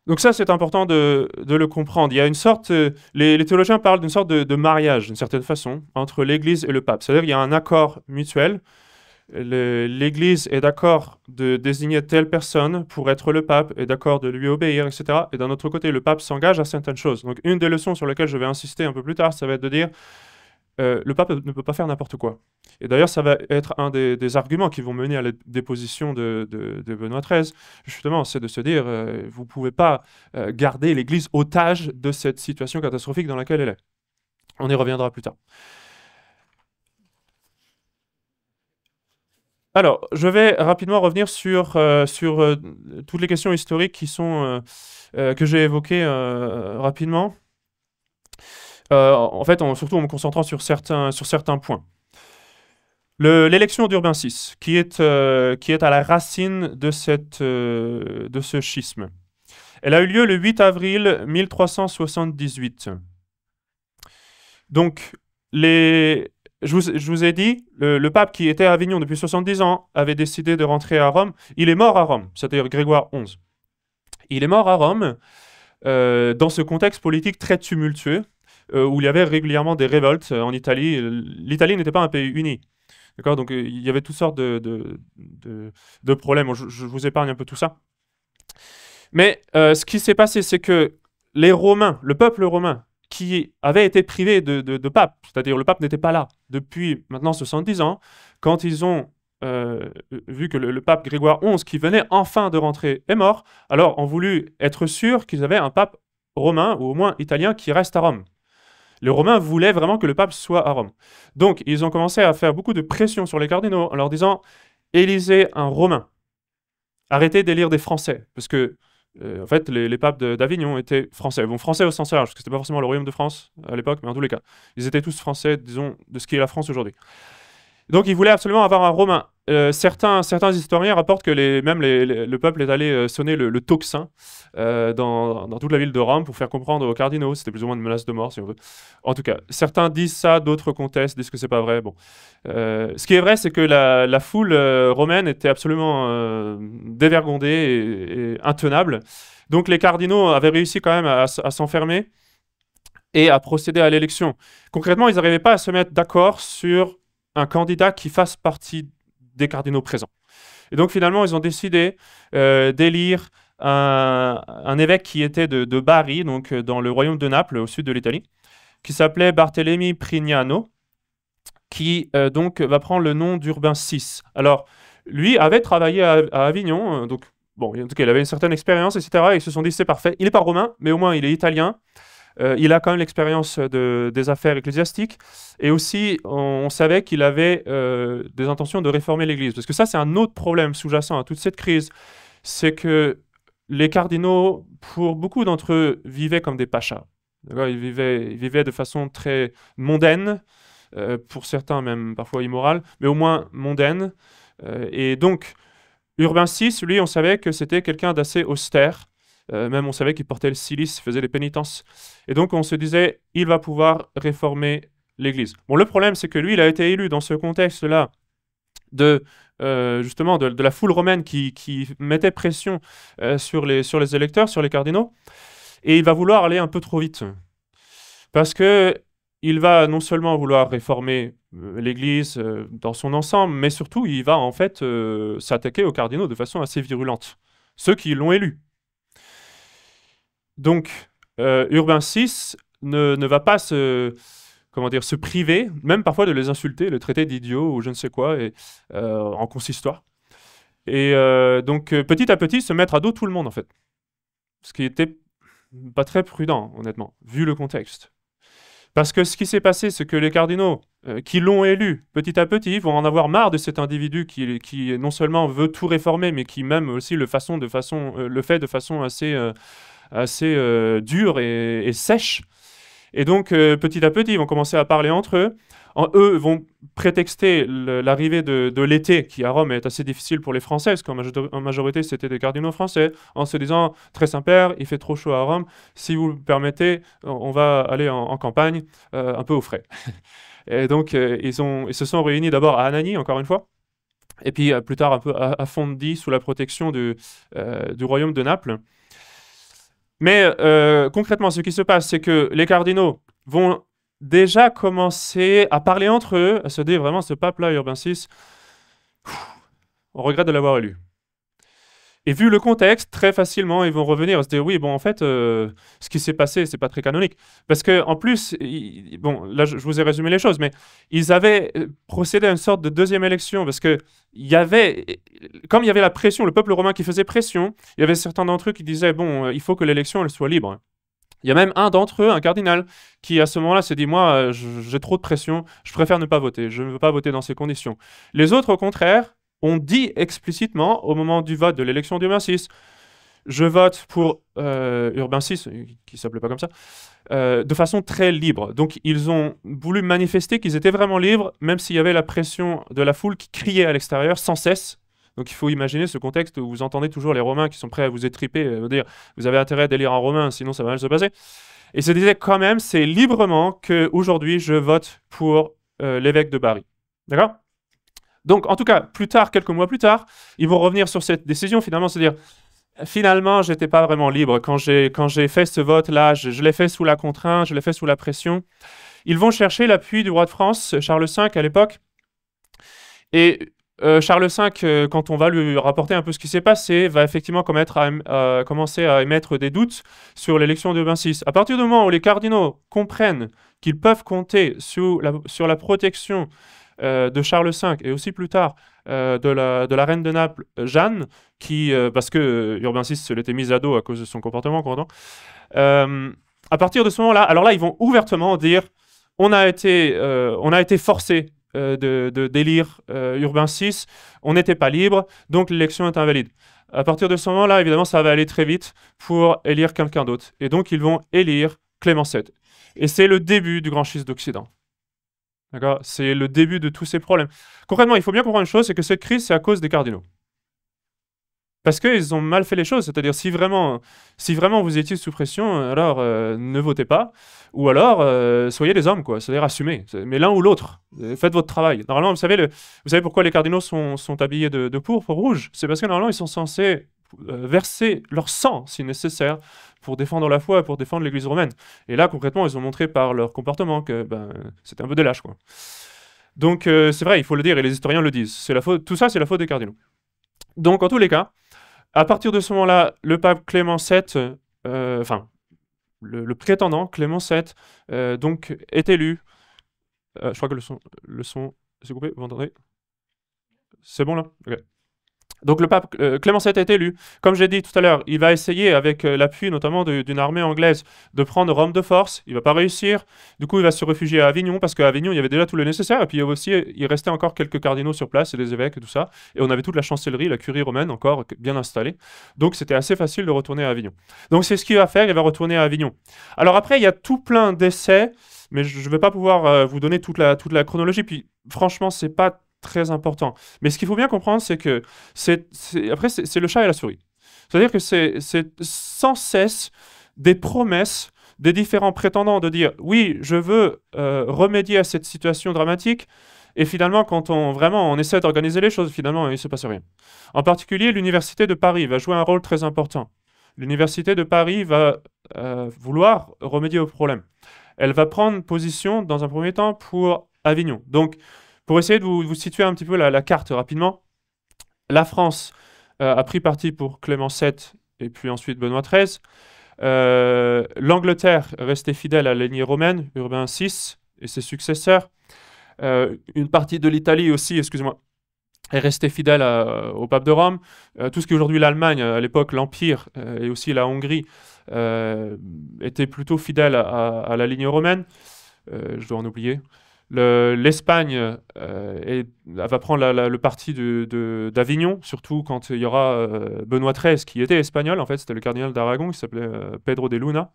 Donc ça, c'est important de le comprendre. Il y a une sorte, les théologiens parlent d'une sorte de mariage, d'une certaine façon, entre l'Église et le pape. C'est-à-dire qu'il y a un accord mutuel. L'Église est d'accord de désigner telle personne pour être le pape, est d'accord de lui obéir, etc. Et d'un autre côté, le pape s'engage à certaines choses. Donc une des leçons sur lesquelles je vais insister un peu plus tard, ça va être de dire le pape ne peut pas faire n'importe quoi. Et d'ailleurs, ça va être un des arguments qui vont mener à la déposition de Benoît XIII, justement, c'est de se dire, vous ne pouvez pas garder l'Église otage de cette situation catastrophique dans laquelle elle est. On y reviendra plus tard. Alors, je vais rapidement revenir sur toutes les questions historiques qui sont, que j'ai évoquées rapidement. En fait, surtout en me concentrant sur certains points. L'élection d'Urbain VI, qui est à la racine de ce schisme. Elle a eu lieu le 8 avril 1378. Donc, je vous ai dit, le pape qui était à Avignon depuis 70 ans avait décidé de rentrer à Rome. Il est mort à Rome, c'est-à-dire Grégoire XI. Il est mort à Rome dans ce contexte politique très tumultueux, où il y avait régulièrement des révoltes en Italie. L'Italie n'était pas un pays uni. D'accord, donc il y avait toutes sortes de problèmes. Je vous épargne un peu tout ça. Mais ce qui s'est passé, c'est que les Romains, le peuple romain, qui avait été privé de pape, c'est-à-dire le pape n'était pas là depuis maintenant 70 ans, quand ils ont vu que le pape Grégoire XI, qui venait enfin de rentrer, est mort, alors ont voulu être sûrs qu'ils avaient un pape romain, ou au moins italien, qui reste à Rome. Les Romains voulaient vraiment que le pape soit à Rome. Donc, ils ont commencé à faire beaucoup de pression sur les cardinaux en leur disant « Élisez un Romain. Arrêtez d'élire des Français. » Parce que, en fait, les papes d'Avignon étaient français. Bon, français au sens large, parce que ce n'était pas forcément le royaume de France à l'époque, mais en tous les cas, ils étaient tous français, disons, de ce qui est la France aujourd'hui. Donc, ils voulaient absolument avoir un Romain. Certains historiens rapportent que le peuple est allé sonner le tocsin dans toute la ville de Rome pour faire comprendre aux cardinaux. C'était plus ou moins une menace de mort, si on veut. En tout cas, certains disent ça, d'autres contestent, disent que c'est pas vrai. Bon. Ce qui est vrai, c'est que la foule romaine était absolument dévergondée et intenable. Donc, les cardinaux avaient réussi quand même à s'enfermer et à procéder à l'élection. Concrètement, ils n'arrivaient pas à se mettre d'accord sur un candidat qui fasse partie des cardinaux présents. Et donc finalement, ils ont décidé d'élire un évêque qui était de Bari, donc dans le royaume de Naples, au sud de l'Italie, qui s'appelait Barthélemy Prignano, qui donc va prendre le nom d'Urbain VI. Alors, lui avait travaillé à Avignon, donc bon, en tout cas, il avait une certaine expérience, etc. Et ils se sont dit, c'est parfait, il n'est pas romain, mais au moins il est italien. Il a quand même l'expérience des affaires ecclésiastiques. Et aussi, on savait qu'il avait des intentions de réformer l'Église. Parce que ça, c'est un autre problème sous-jacent à toute cette crise. C'est que les cardinaux, pour beaucoup d'entre eux, vivaient comme des pachas. Ils vivaient de façon très mondaine, pour certains même parfois immorale, mais au moins mondaine. Et donc, Urbain VI, lui, on savait que c'était quelqu'un d'assez austère. Même on savait qu'il portait le cilice, faisait des pénitences. Et donc on se disait, il va pouvoir réformer l'Église. Bon, le problème, c'est que lui, il a été élu dans ce contexte-là justement de la foule romaine qui mettait pression sur les électeurs, sur les cardinaux. Et il va vouloir aller un peu trop vite. Parce que il va non seulement vouloir réformer l'Église dans son ensemble, mais surtout, il va en fait s'attaquer aux cardinaux de façon assez virulente. Ceux qui l'ont élu. Donc, Urbain VI ne va pas se priver, même parfois de les insulter, le traiter d'idiots ou je ne sais quoi, en consistoire. Et donc, petit à petit, se mettre à dos tout le monde, en fait. Ce qui était pas très prudent, honnêtement, vu le contexte. Parce que ce qui s'est passé, c'est que les cardinaux qui l'ont élu, petit à petit, vont en avoir marre de cet individu qui non seulement veut tout réformer, mais qui même aussi le fait de façon assez dure et sèche. Et donc, petit à petit, ils vont commencer à parler entre eux. Eux vont prétexter l'arrivée de l'été, qui à Rome est assez difficile pour les Français, parce qu'en majorité, c'était des cardinaux français, en se disant, très Saint-Père, il fait trop chaud à Rome, si vous le permettez, on va aller en campagne, un peu au frais. Et donc, ils se sont réunis d'abord à Anagni, encore une fois, et puis plus tard un peu à Fondi, sous la protection du royaume de Naples. Mais concrètement, ce qui se passe, c'est que les cardinaux vont déjà commencer à parler entre eux, à se dire vraiment, ce pape-là, Urbain VI, on regrette de l'avoir élu. Et vu le contexte, très facilement, ils vont revenir et se dire oui, bon, en fait, ce qui s'est passé, c'est pas très canonique. Parce que en plus, bon, là, je vous ai résumé les choses, mais ils avaient procédé à une sorte de deuxième élection parce que comme il y avait la pression, le peuple romain qui faisait pression, il y avait certains d'entre eux qui disaient bon, il faut que l'élection elle soit libre. Il y a même un d'entre eux, un cardinal, qui à ce moment-là s'est dit moi, j'ai trop de pression, je préfère ne pas voter, je ne veux pas voter dans ces conditions. Les autres, au contraire, on dit explicitement au moment du vote de l'élection d'Urbain VI, je vote pour Urbain VI, qui s'appelait pas comme ça, de façon très libre. Donc ils ont voulu manifester qu'ils étaient vraiment libres, même s'il y avait la pression de la foule qui criait à l'extérieur sans cesse. Donc il faut imaginer ce contexte où vous entendez toujours les Romains qui sont prêts à vous étriper, à vous dire vous avez intérêt d'élire un Romain, sinon ça va mal se passer. Et se disait quand même, c'est librement qu'aujourd'hui je vote pour l'évêque de Bari. D'accord ? Donc, en tout cas, plus tard, quelques mois plus tard, ils vont revenir sur cette décision, finalement, se dire, finalement, je n'étais pas vraiment libre. Quand j'ai fait ce vote-là, je l'ai fait sous la contrainte, je l'ai fait sous la pression. Ils vont chercher l'appui du roi de France, Charles V, à l'époque. Et Charles V, quand on va lui rapporter un peu ce qui s'est passé, va effectivement commencer à émettre des doutes sur l'élection d'Urbain VI. À partir du moment où les cardinaux comprennent qu'ils peuvent compter sur la protection de Charles V et aussi plus tard de la reine de Naples, Jeanne, parce que Urbain VI se l'était mise à dos à cause de son comportement, à partir de ce moment-là, alors là, ils vont ouvertement dire on a été forcé d'élire Urbain VI, on n'était pas libre, donc l'élection est invalide. À partir de ce moment-là, évidemment, ça va aller très vite pour élire quelqu'un d'autre. Et donc, ils vont élire Clément VII. Et c'est le début du grand schisme d'Occident. D'accord ? C'est le début de tous ces problèmes. Concrètement, il faut bien comprendre une chose, c'est que cette crise, c'est à cause des cardinaux. Parce qu'ils ont mal fait les choses. C'est-à-dire, si vraiment vous étiez sous pression, alors ne votez pas. Ou alors, soyez des hommes, quoi. C'est-à-dire, assumez. Mais l'un ou l'autre. Faites votre travail. Normalement, vous savez pourquoi les cardinaux sont habillés de pourpre rouge ? C'est parce que normalement, ils sont censés verser leur sang, si nécessaire, pour défendre la foi et pour défendre l'Église romaine. Et là, concrètement, ils ont montré par leur comportement que c'était un peu des lâches, quoi. Donc, c'est vrai, il faut le dire, et les historiens le disent. Tout ça, c'est la faute des cardinaux. Donc, en tous les cas, à partir de ce moment-là, le pape Clément VII, le prétendant Clément VII, donc, est élu. Je crois que le son s'est coupé, vous entendez ? C'est bon là ? Ok. Donc le pape Clément VII est élu. Comme j'ai dit tout à l'heure, il va essayer, avec l'appui notamment d'une armée anglaise, de prendre Rome de force. Il ne va pas réussir. Du coup, il va se réfugier à Avignon, parce qu'à Avignon, il y avait déjà tout le nécessaire. Et puis il restait encore quelques cardinaux sur place, et des évêques et tout ça. Et on avait toute la chancellerie, la curie romaine encore bien installée. Donc c'était assez facile de retourner à Avignon. Donc c'est ce qu'il va faire, il va retourner à Avignon. Alors après, il y a tout plein d'essais, mais je ne vais pas pouvoir vous donner toute la chronologie. Puis franchement, c'est pas très important. Mais ce qu'il faut bien comprendre, c'est que c'est le chat et la souris. C'est-à-dire que c'est sans cesse des promesses des différents prétendants de dire oui, je veux remédier à cette situation dramatique. Et finalement, quand on essaie d'organiser les choses, finalement, il ne se passe rien. En particulier, l'Université de Paris va jouer un rôle très important. L'Université de Paris va vouloir remédier au problème. Elle va prendre position, dans un premier temps, pour Avignon. Donc, pour essayer de vous situer un petit peu la carte rapidement, la France a pris parti pour Clément VII et puis ensuite Benoît XIII. L'Angleterre restait fidèle à la lignée romaine, Urbain VI et ses successeurs. Une partie de l'Italie aussi, excusez-moi, est restée fidèle au pape de Rome. Tout ce qui est aujourd'hui l'Allemagne, à l'époque l'Empire et aussi la Hongrie, étaient plutôt fidèles à la lignée romaine. Je dois en oublier. L'Espagne va prendre le parti d'Avignon, surtout quand il y aura Benoît XIII, qui était espagnol, en fait, c'était le cardinal d'Aragon, qui s'appelait Pedro de Luna.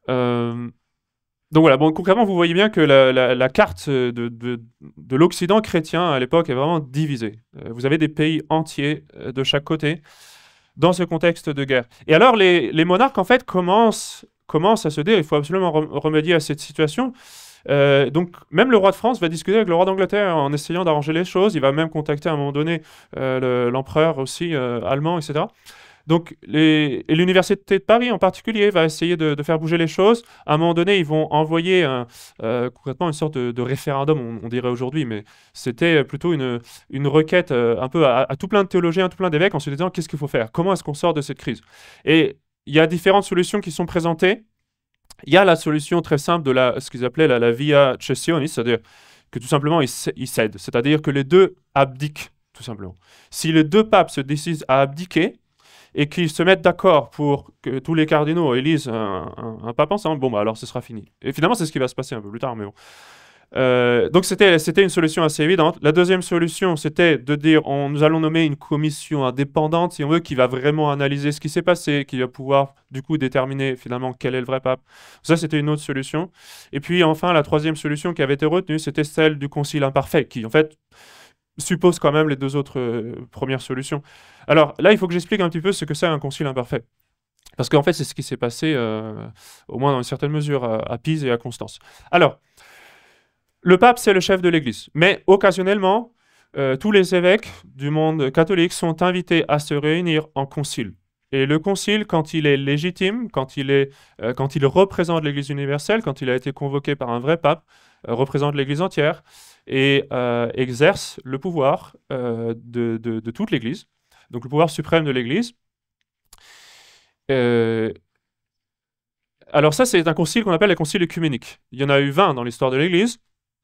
Donc voilà, bon, concrètement, vous voyez bien que la carte de l'Occident chrétien, à l'époque, est vraiment divisée. Vous avez des pays entiers de chaque côté, dans ce contexte de guerre. Et alors, les monarques, en fait, commencent à se dire, il faut absolument remédier à cette situation. Donc même le roi de France va discuter avec le roi d'Angleterre en essayant d'arranger les choses. Il va même contacter à un moment donné l'empereur aussi allemand, etc. Donc, et l'Université de Paris en particulier va essayer de faire bouger les choses. À un moment donné, ils vont envoyer concrètement une sorte de référendum, on dirait aujourd'hui, mais c'était plutôt une requête un peu à tout plein de théologiens, à tout plein d'évêques, en se disant qu'est-ce qu'il faut faire, comment est-ce qu'on sort de cette crise. Et il y a différentes solutions qui sont présentées. Il y a la solution très simple de ce qu'ils appelaient la via cessionis, c'est-à-dire que tout simplement ils cèdent, c'est-à-dire que les deux abdiquent, tout simplement. Si les deux papes se décident à abdiquer, et qu'ils se mettent d'accord pour que tous les cardinaux élisent un pape ensemble, bon, bah alors ce sera fini. Et finalement, c'est ce qui va se passer un peu plus tard, mais bon. Donc c'était une solution assez évidente. La deuxième solution, c'était de dire nous allons nommer une commission indépendante, si on veut, qui va vraiment analyser ce qui s'est passé, qui va pouvoir du coup déterminer finalement quel est le vrai pape. Ça, c'était une autre solution. Et puis enfin, la troisième solution qui avait été retenue, c'était celle du concile imparfait, qui en fait suppose quand même les deux autres premières solutions. Alors là, il faut que j'explique un petit peu ce que c'est un concile imparfait. Parce qu'en fait, c'est ce qui s'est passé, au moins dans une certaine mesure, à Pise et à Constance. Alors, le pape, c'est le chef de l'Église. Mais occasionnellement, tous les évêques du monde catholique sont invités à se réunir en concile. Et le concile, quand il est légitime, quand il représente l'Église universelle, quand il a été convoqué par un vrai pape, représente l'Église entière et exerce le pouvoir de toute l'Église, donc le pouvoir suprême de l'Église. Alors ça, c'est un concile qu'on appelle le concile œcuménique. Il y en a eu 20 dans l'histoire de l'Église,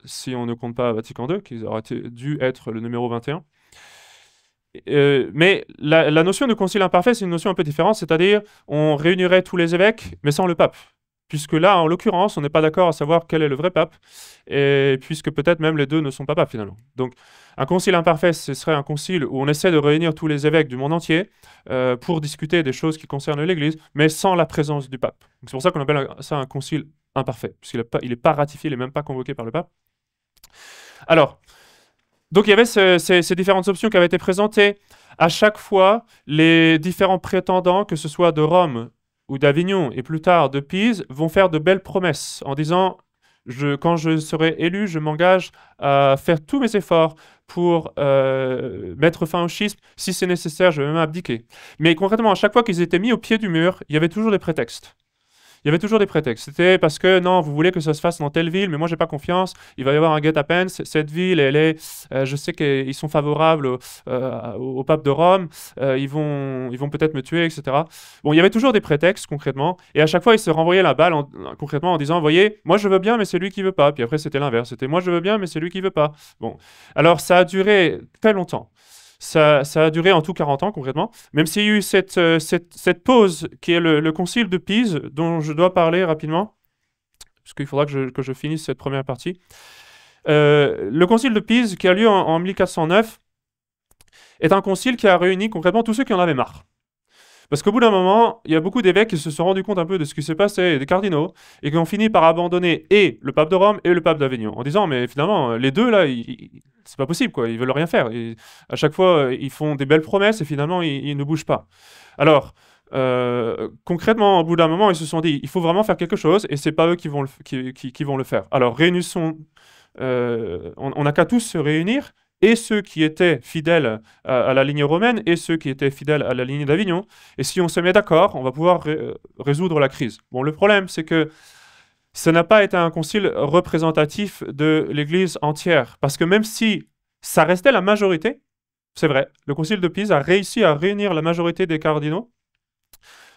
si on ne compte pas Vatican II, qui aurait dû être le numéro 21. Mais la notion de concile imparfait, c'est une notion un peu différente, c'est-à-dire on réunirait tous les évêques, mais sans le pape. Puisque là, en l'occurrence, on n'est pas d'accord à savoir quel est le vrai pape, et puisque peut-être même les deux ne sont pas papes finalement. Donc, un concile imparfait, ce serait un concile où on essaie de réunir tous les évêques du monde entier pour discuter des choses qui concernent l'Église, mais sans la présence du pape. C'est pour ça qu'on appelle ça un concile imparfait, puisqu'il n'est pas ratifié, il n'est même pas convoqué par le pape. Alors, donc il y avait ces différentes options qui avaient été présentées. À chaque fois, les différents prétendants, que ce soit de Rome ou d'Avignon et plus tard de Pise, vont faire de belles promesses en disant quand je serai élu, je m'engage à faire tous mes efforts pour mettre fin au schisme. Si c'est nécessaire, je vais même abdiquer. Mais concrètement, à chaque fois qu'ils étaient mis au pied du mur, il y avait toujours des prétextes. Il y avait toujours des prétextes. C'était parce que non, vous voulez que ça se fasse dans telle ville, mais moi j'ai pas confiance. Il va y avoir un guet-apens. Cette ville, je sais qu'ils sont favorables au pape de Rome. Ils vont peut-être me tuer, etc. Bon, il y avait toujours des prétextes concrètement, et à chaque fois ils se renvoyaient la balle concrètement en disant, voyez, moi je veux bien, mais c'est lui qui veut pas. Puis après c'était l'inverse. C'était moi je veux bien, mais c'est lui qui veut pas. Bon, alors ça a duré très longtemps. Ça a duré en tout 40 ans concrètement, même s'il y a eu cette pause qui est le concile de Pise, dont je dois parler rapidement, parce qu'il faudra que je finisse cette première partie. Le concile de Pise, qui a lieu en 1409, est un concile qui a réuni concrètement tous ceux qui en avaient marre. Parce qu'au bout d'un moment, il y a beaucoup d'évêques qui se sont rendus compte un peu de ce qui s'est passé, des cardinaux, et qui ont fini par abandonner et le pape de Rome et le pape d'Avignon, en disant, mais finalement, les deux, là, c'est pas possible, quoi, ils veulent rien faire. Et à chaque fois, ils font des belles promesses, et finalement, ils ne bougent pas. Alors, concrètement, au bout d'un moment, ils se sont dit, il faut vraiment faire quelque chose, et c'est pas eux qui vont le faire. Alors, réunissons, on n'a qu'à tous se réunir, et ceux qui étaient fidèles à la ligne romaine et ceux qui étaient fidèles à la ligne d'Avignon. Et si on se met d'accord, on va pouvoir résoudre la crise. Bon, le problème, c'est que ça n'a pas été un concile représentatif de l'Église entière. Parce que même si ça restait la majorité, c'est vrai, le concile de Pise a réussi à réunir la majorité des cardinaux.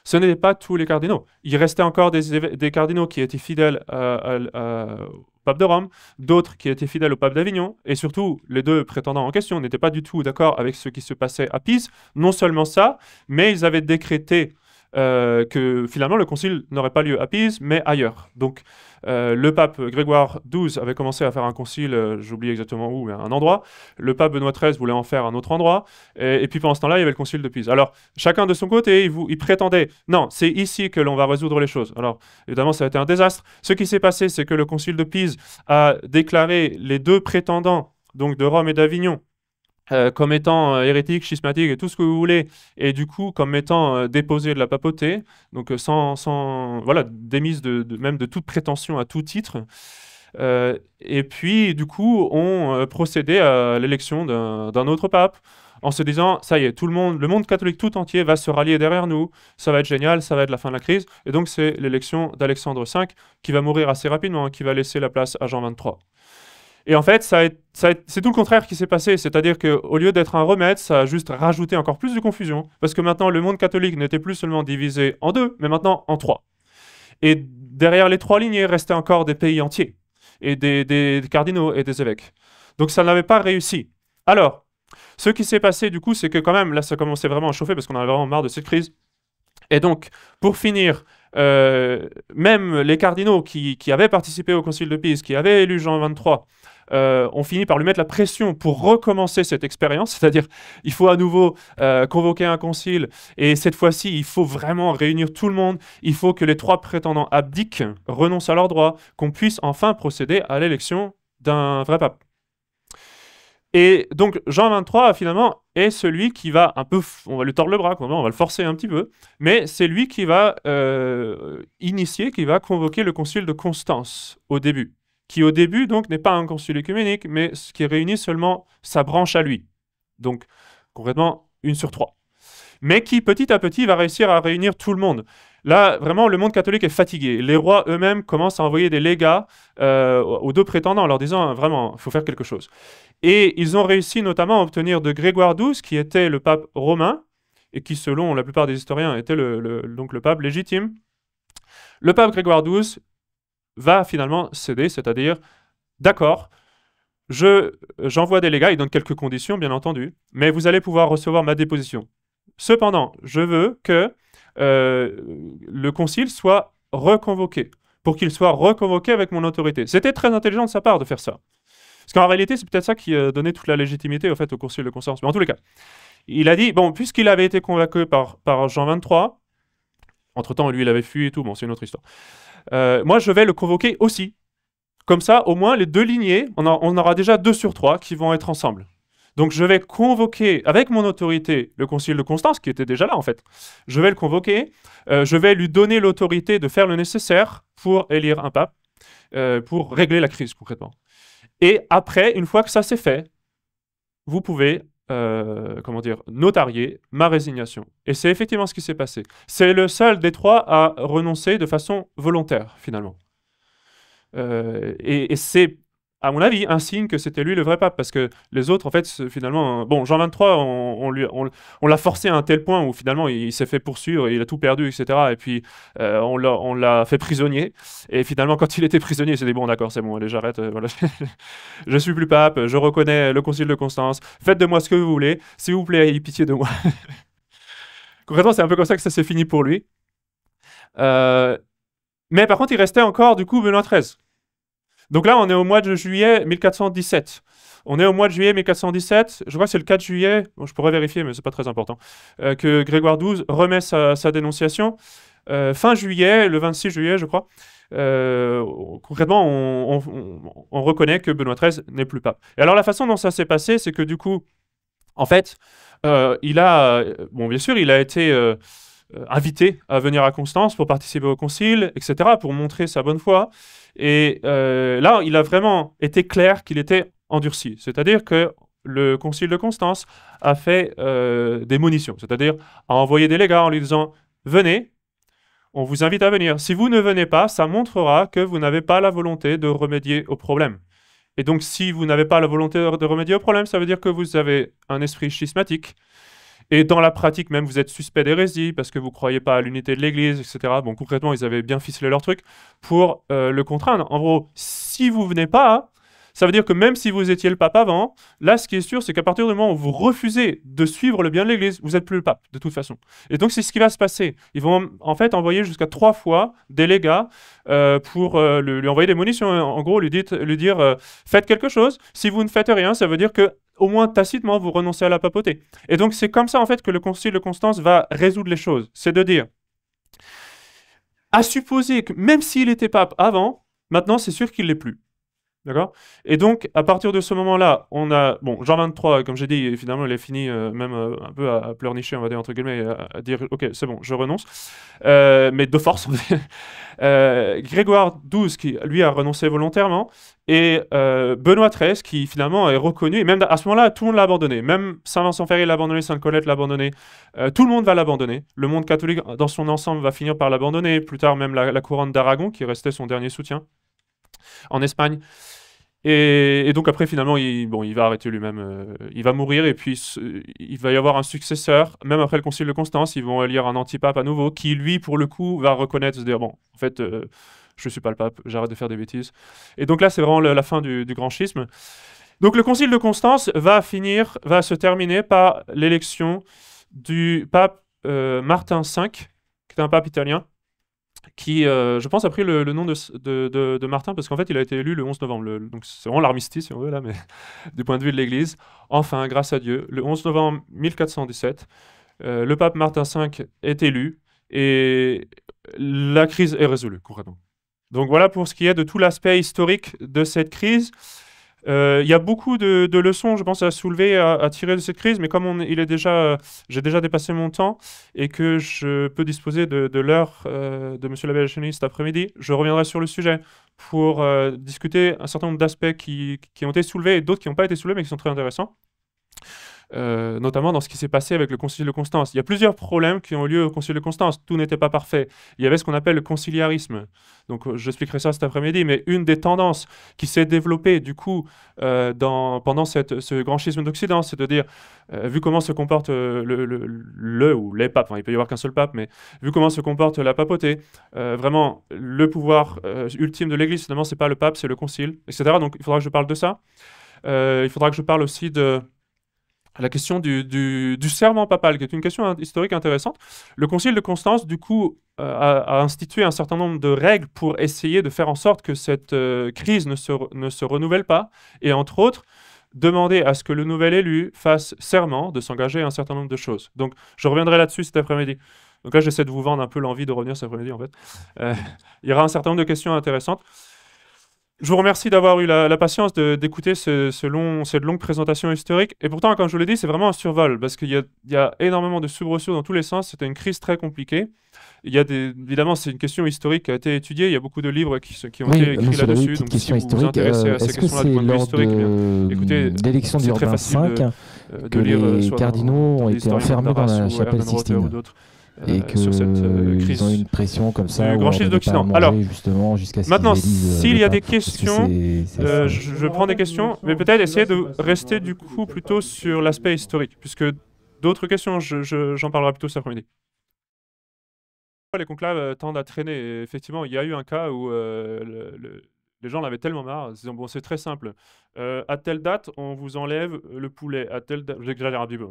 Ce n'étaient pas tous les cardinaux. Il restait encore des cardinaux qui étaient fidèles au pape de Rome, d'autres qui étaient fidèles au pape d'Avignon, et surtout, les deux prétendants en question n'étaient pas du tout d'accord avec ce qui se passait à Pise. Non seulement ça, mais ils avaient décrété que finalement le concile n'aurait pas lieu à Pise, mais ailleurs. Donc le pape Grégoire XII avait commencé à faire un concile, j'oublie exactement où, mais à un endroit. Le pape Benoît XIII voulait en faire un autre endroit. Et puis pendant ce temps-là, il y avait le concile de Pise. Alors chacun de son côté, il prétendait, non, c'est ici que l'on va résoudre les choses. Alors évidemment, ça a été un désastre. Ce qui s'est passé, c'est que le concile de Pise a déclaré les deux prétendants, donc de Rome et d'Avignon, comme étant hérétiques, schismatiques et tout ce que vous voulez, et du coup comme étant déposés de la papauté, donc voilà, démise même de toute prétention à tout titre. Et puis du coup on procédait à l'élection d'un autre pape. en se disant, ça y est, tout le monde catholique tout entier va se rallier derrière nous, ça va être génial, ça va être la fin de la crise. Et donc c'est l'élection d'Alexandre V qui va mourir assez rapidement, qui va laisser la place à Jean XXIII. Et en fait, c'est tout le contraire qui s'est passé, c'est-à-dire qu'au lieu d'être un remède, ça a juste rajouté encore plus de confusion, parce que maintenant le monde catholique n'était plus seulement divisé en deux, mais maintenant en trois. Et derrière les trois lignées restaient encore des pays entiers, et des cardinaux et des évêques. Donc ça n'avait pas réussi. Alors, ce qui s'est passé du coup, c'est que quand même, là ça commençait vraiment à chauffer, parce qu'on avait vraiment marre de cette crise. Et donc, pour finir, même les cardinaux qui avaient participé au Concile de Pise, qui avaient élu Jean XXIII, ont fini par lui mettre la pression pour recommencer cette expérience, c'est-à-dire il faut à nouveau convoquer un concile, et cette fois-ci, il faut vraiment réunir tout le monde, il faut que les trois prétendants abdiquent, renoncent à leurs droits, qu'on puisse enfin procéder à l'élection d'un vrai pape. Et donc Jean XXIII, finalement, est celui qui va un peu, on va lui tordre le bras, on va le forcer un petit peu, mais c'est lui qui va initier, qui va convoquer le concile de Constance au début, qui au début donc n'est pas un concile œcuménique, mais ce qui réunit seulement sa branche à lui, donc concrètement 1 sur 3, mais qui petit à petit va réussir à réunir tout le monde. Là, vraiment, le monde catholique est fatigué. Les rois eux-mêmes commencent à envoyer des légats aux deux prétendants, en leur disant vraiment, il faut faire quelque chose. Et ils ont réussi notamment à obtenir de Grégoire XII, qui était le pape romain, et qui, selon la plupart des historiens, était donc le pape légitime. Le pape Grégoire XII va finalement céder, c'est-à-dire, d'accord, j'envoie des légats, il donne quelques conditions, bien entendu, mais vous allez pouvoir recevoir ma déposition. Cependant, je veux que le concile soit reconvoqué, pour qu'il soit reconvoqué avec mon autorité. C'était très intelligent de sa part de faire ça. Parce qu'en réalité, c'est peut-être ça qui donnait toute la légitimité au fait au concile de Constance. Mais en tous les cas, il a dit, bon, puisqu'il avait été convaincu par Jean XXIII, entre-temps, lui, il avait fui et tout, bon, c'est une autre histoire. Moi, je vais le convoquer aussi. Comme ça, au moins, les deux lignées, on aura déjà 2 sur 3 qui vont être ensemble. Donc je vais convoquer, avec mon autorité, le concile de Constance, qui était déjà là en fait. Je vais le convoquer, je vais lui donner l'autorité de faire le nécessaire pour élire un pape, pour régler la crise concrètement. Et après, une fois que ça c'est fait, vous pouvez, notarier ma résignation. Et c'est effectivement ce qui s'est passé. C'est le seul des trois à renoncer de façon volontaire, finalement. Et c'est, à mon avis, un signe que c'était lui le vrai pape, parce que les autres, en fait, finalement, bon, Jean XXIII, on l'a forcé à un tel point où finalement il s'est fait poursuivre, il a tout perdu, etc. Et puis on l'a fait prisonnier. Et finalement, quand il était prisonnier, il s'est dit bon, d'accord, c'est bon, allez, j'arrête, voilà. Je suis plus pape, je reconnais le concile de Constance, faites de moi ce que vous voulez, s'il vous plaît, ayez pitié de moi. Concrètement, c'est un peu comme ça que ça s'est fini pour lui. Mais par contre, il restait encore, du coup, Benoît XIII. Donc là, on est au mois de juillet 1417. On est au mois de juillet 1417, je crois que c'est le 4 juillet, bon, je pourrais vérifier, mais c'est pas très important, que Grégoire XII remet sa dénonciation. Fin juillet, le 26 juillet, je crois, concrètement, on reconnaît que Benoît XIII n'est plus pape. Et alors, la façon dont ça s'est passé, c'est que du coup, en fait, bon, bien sûr, il a été invité à venir à Constance pour participer au concile, etc., pour montrer sa bonne foi. Et là, il a vraiment été clair qu'il était endurci. C'est-à-dire que le concile de Constance a fait des monitions, c'est-à-dire a envoyé des légats en lui disant « Venez, on vous invite à venir. Si vous ne venez pas, ça montrera que vous n'avez pas la volonté de remédier au problème. Et donc, si vous n'avez pas la volonté de remédier au problème, ça veut dire que vous avez un esprit schismatique. Et dans la pratique même, vous êtes suspect d'hérésie parce que vous ne croyez pas à l'unité de l'Église, etc. Bon, concrètement, ils avaient bien ficelé leur truc pour le contraindre. En gros, si vous venez pas, ça veut dire que même si vous étiez le pape avant, là, ce qui est sûr, c'est qu'à partir du moment où vous refusez de suivre le bien de l'Église, vous n'êtes plus le pape, de toute façon. Et donc, c'est ce qui va se passer. Ils vont en fait envoyer jusqu'à 3 fois des légats pour lui envoyer des munitions. En gros, lui dire faites quelque chose. Si vous ne faites rien, ça veut dire que au moins tacitement, vous renoncez à la papauté. Et donc, c'est comme ça, en fait, que le concile de Constance va résoudre les choses. C'est de dire, à supposer que même s'il était pape avant, maintenant, c'est sûr qu'il ne l'est plus. D'accord? Et donc, à partir de ce moment-là, on a... Bon, Jean 23, comme j'ai dit, finalement, il a fini même un peu à pleurnicher, on va dire, entre guillemets, à dire, OK, c'est bon, je renonce. Mais de force. Grégoire XII, qui, lui, a renoncé volontairement. Et Benoît XIII, qui, finalement, est reconnu. Et même à ce moment-là, tout le monde l'a abandonné. Même Saint-Vincent-Ferré l'a abandonné, Sainte-Colette l'a abandonné. Tout le monde va l'abandonner. Le monde catholique, dans son ensemble, va finir par l'abandonner. Plus tard, même la couronne d'Aragon, qui restait son dernier soutien en Espagne. Et donc après, finalement, il va arrêter lui-même. Il va mourir et puis il va y avoir un successeur. Même après le concile de Constance, ils vont élire un antipape à nouveau qui, lui, pour le coup, va reconnaître, se dire, bon, en fait, je suis pas le pape, j'arrête de faire des bêtises. Et donc là, c'est vraiment la fin du grand schisme. Donc le concile de Constance va se terminer par l'élection du pape Martin V, qui est un pape italien, qui, je pense, a pris le nom de Martin parce qu'en fait, il a été élu le 11 novembre. Donc, c'est vraiment l'armistice, si on veut, là, mais du point de vue de l'Église. Enfin, grâce à Dieu, le 11 novembre 1417, le pape Martin V est élu et la crise est résolue, concrètement. Donc, voilà pour ce qui est de tout l'aspect historique de cette crise. Il y a beaucoup de leçons, je pense, à soulever, à tirer de cette crise, mais comme j'ai déjà dépassé mon temps et que je peux disposer de l'heure de M. l'abbé Alchemy cet après-midi, je reviendrai sur le sujet pour discuter un certain nombre d'aspects qui ont été soulevés et d'autres qui n'ont pas été soulevés, mais qui sont très intéressants. Notamment dans ce qui s'est passé avec le Concile de Constance. Il y a plusieurs problèmes qui ont eu lieu au Concile de Constance. Tout n'était pas parfait. Il y avait ce qu'on appelle le conciliarisme. Donc, j'expliquerai ça cet après-midi, mais une des tendances qui s'est développée, du coup, pendant ce grand schisme d'Occident, c'est de dire, vu comment se comporte le ou les papes, enfin, il peut y avoir qu'un seul pape, mais vu comment se comporte la papauté, vraiment, le pouvoir ultime de l'Église, finalement, c'est pas le pape, c'est le concile, etc. Donc, il faudra que je parle de ça. Il faudra que je parle aussi de la question du serment papal, qui est une question historique intéressante. Le concile de Constance, du coup, a institué un certain nombre de règles pour essayer de faire en sorte que cette crise ne se renouvelle pas, et entre autres, demander à ce que le nouvel élu fasse serment de s'engager à un certain nombre de choses. Donc, je reviendrai là-dessus cet après-midi. Donc là, j'essaie de vous vendre un peu l'envie de revenir cet après-midi, en fait. Il y aura un certain nombre de questions intéressantes. Je vous remercie d'avoir eu la patience d'écouter cette longue présentation historique. Et pourtant, comme je vous l'ai dit, c'est vraiment un survol, parce qu'il y a énormément de soubresauts dans tous les sens. C'était une crise très compliquée. Évidemment, c'est une question historique qui a été étudiée. Il y a beaucoup de livres qui ont été écrits là-dessus. Donc, si vous vous intéressez à ces questions-là du point de vue historique, eh bien, écoutez, d'élection c'est très d'Urbain facile V de lire les soit cardinaux ont des été historiens enfermés comme dans la Darras ou chapelle Erwin Rother ou Sixtine d'autres et sur cette qu'ils ont eu une crise pression comme ça du où grand on schisme n'avait pas à d'Occident. manger Alors, justement jusqu'à ce qu'ils maintenant, élisent s'il le y a des pape. Parce que questions, c'est je prends des questions, mais peut-être essayer de rester du coup plutôt sur l'aspect historique, puisque d'autres questions, j'en parlerai plutôt cet après-midi. Les conclaves tendent à traîner. Et effectivement, il y a eu un cas où les gens en avaient tellement marre, ils disant, bon, c'est très simple. À telle date, on vous enlève le poulet. À telle date, j'exagère un petit peu.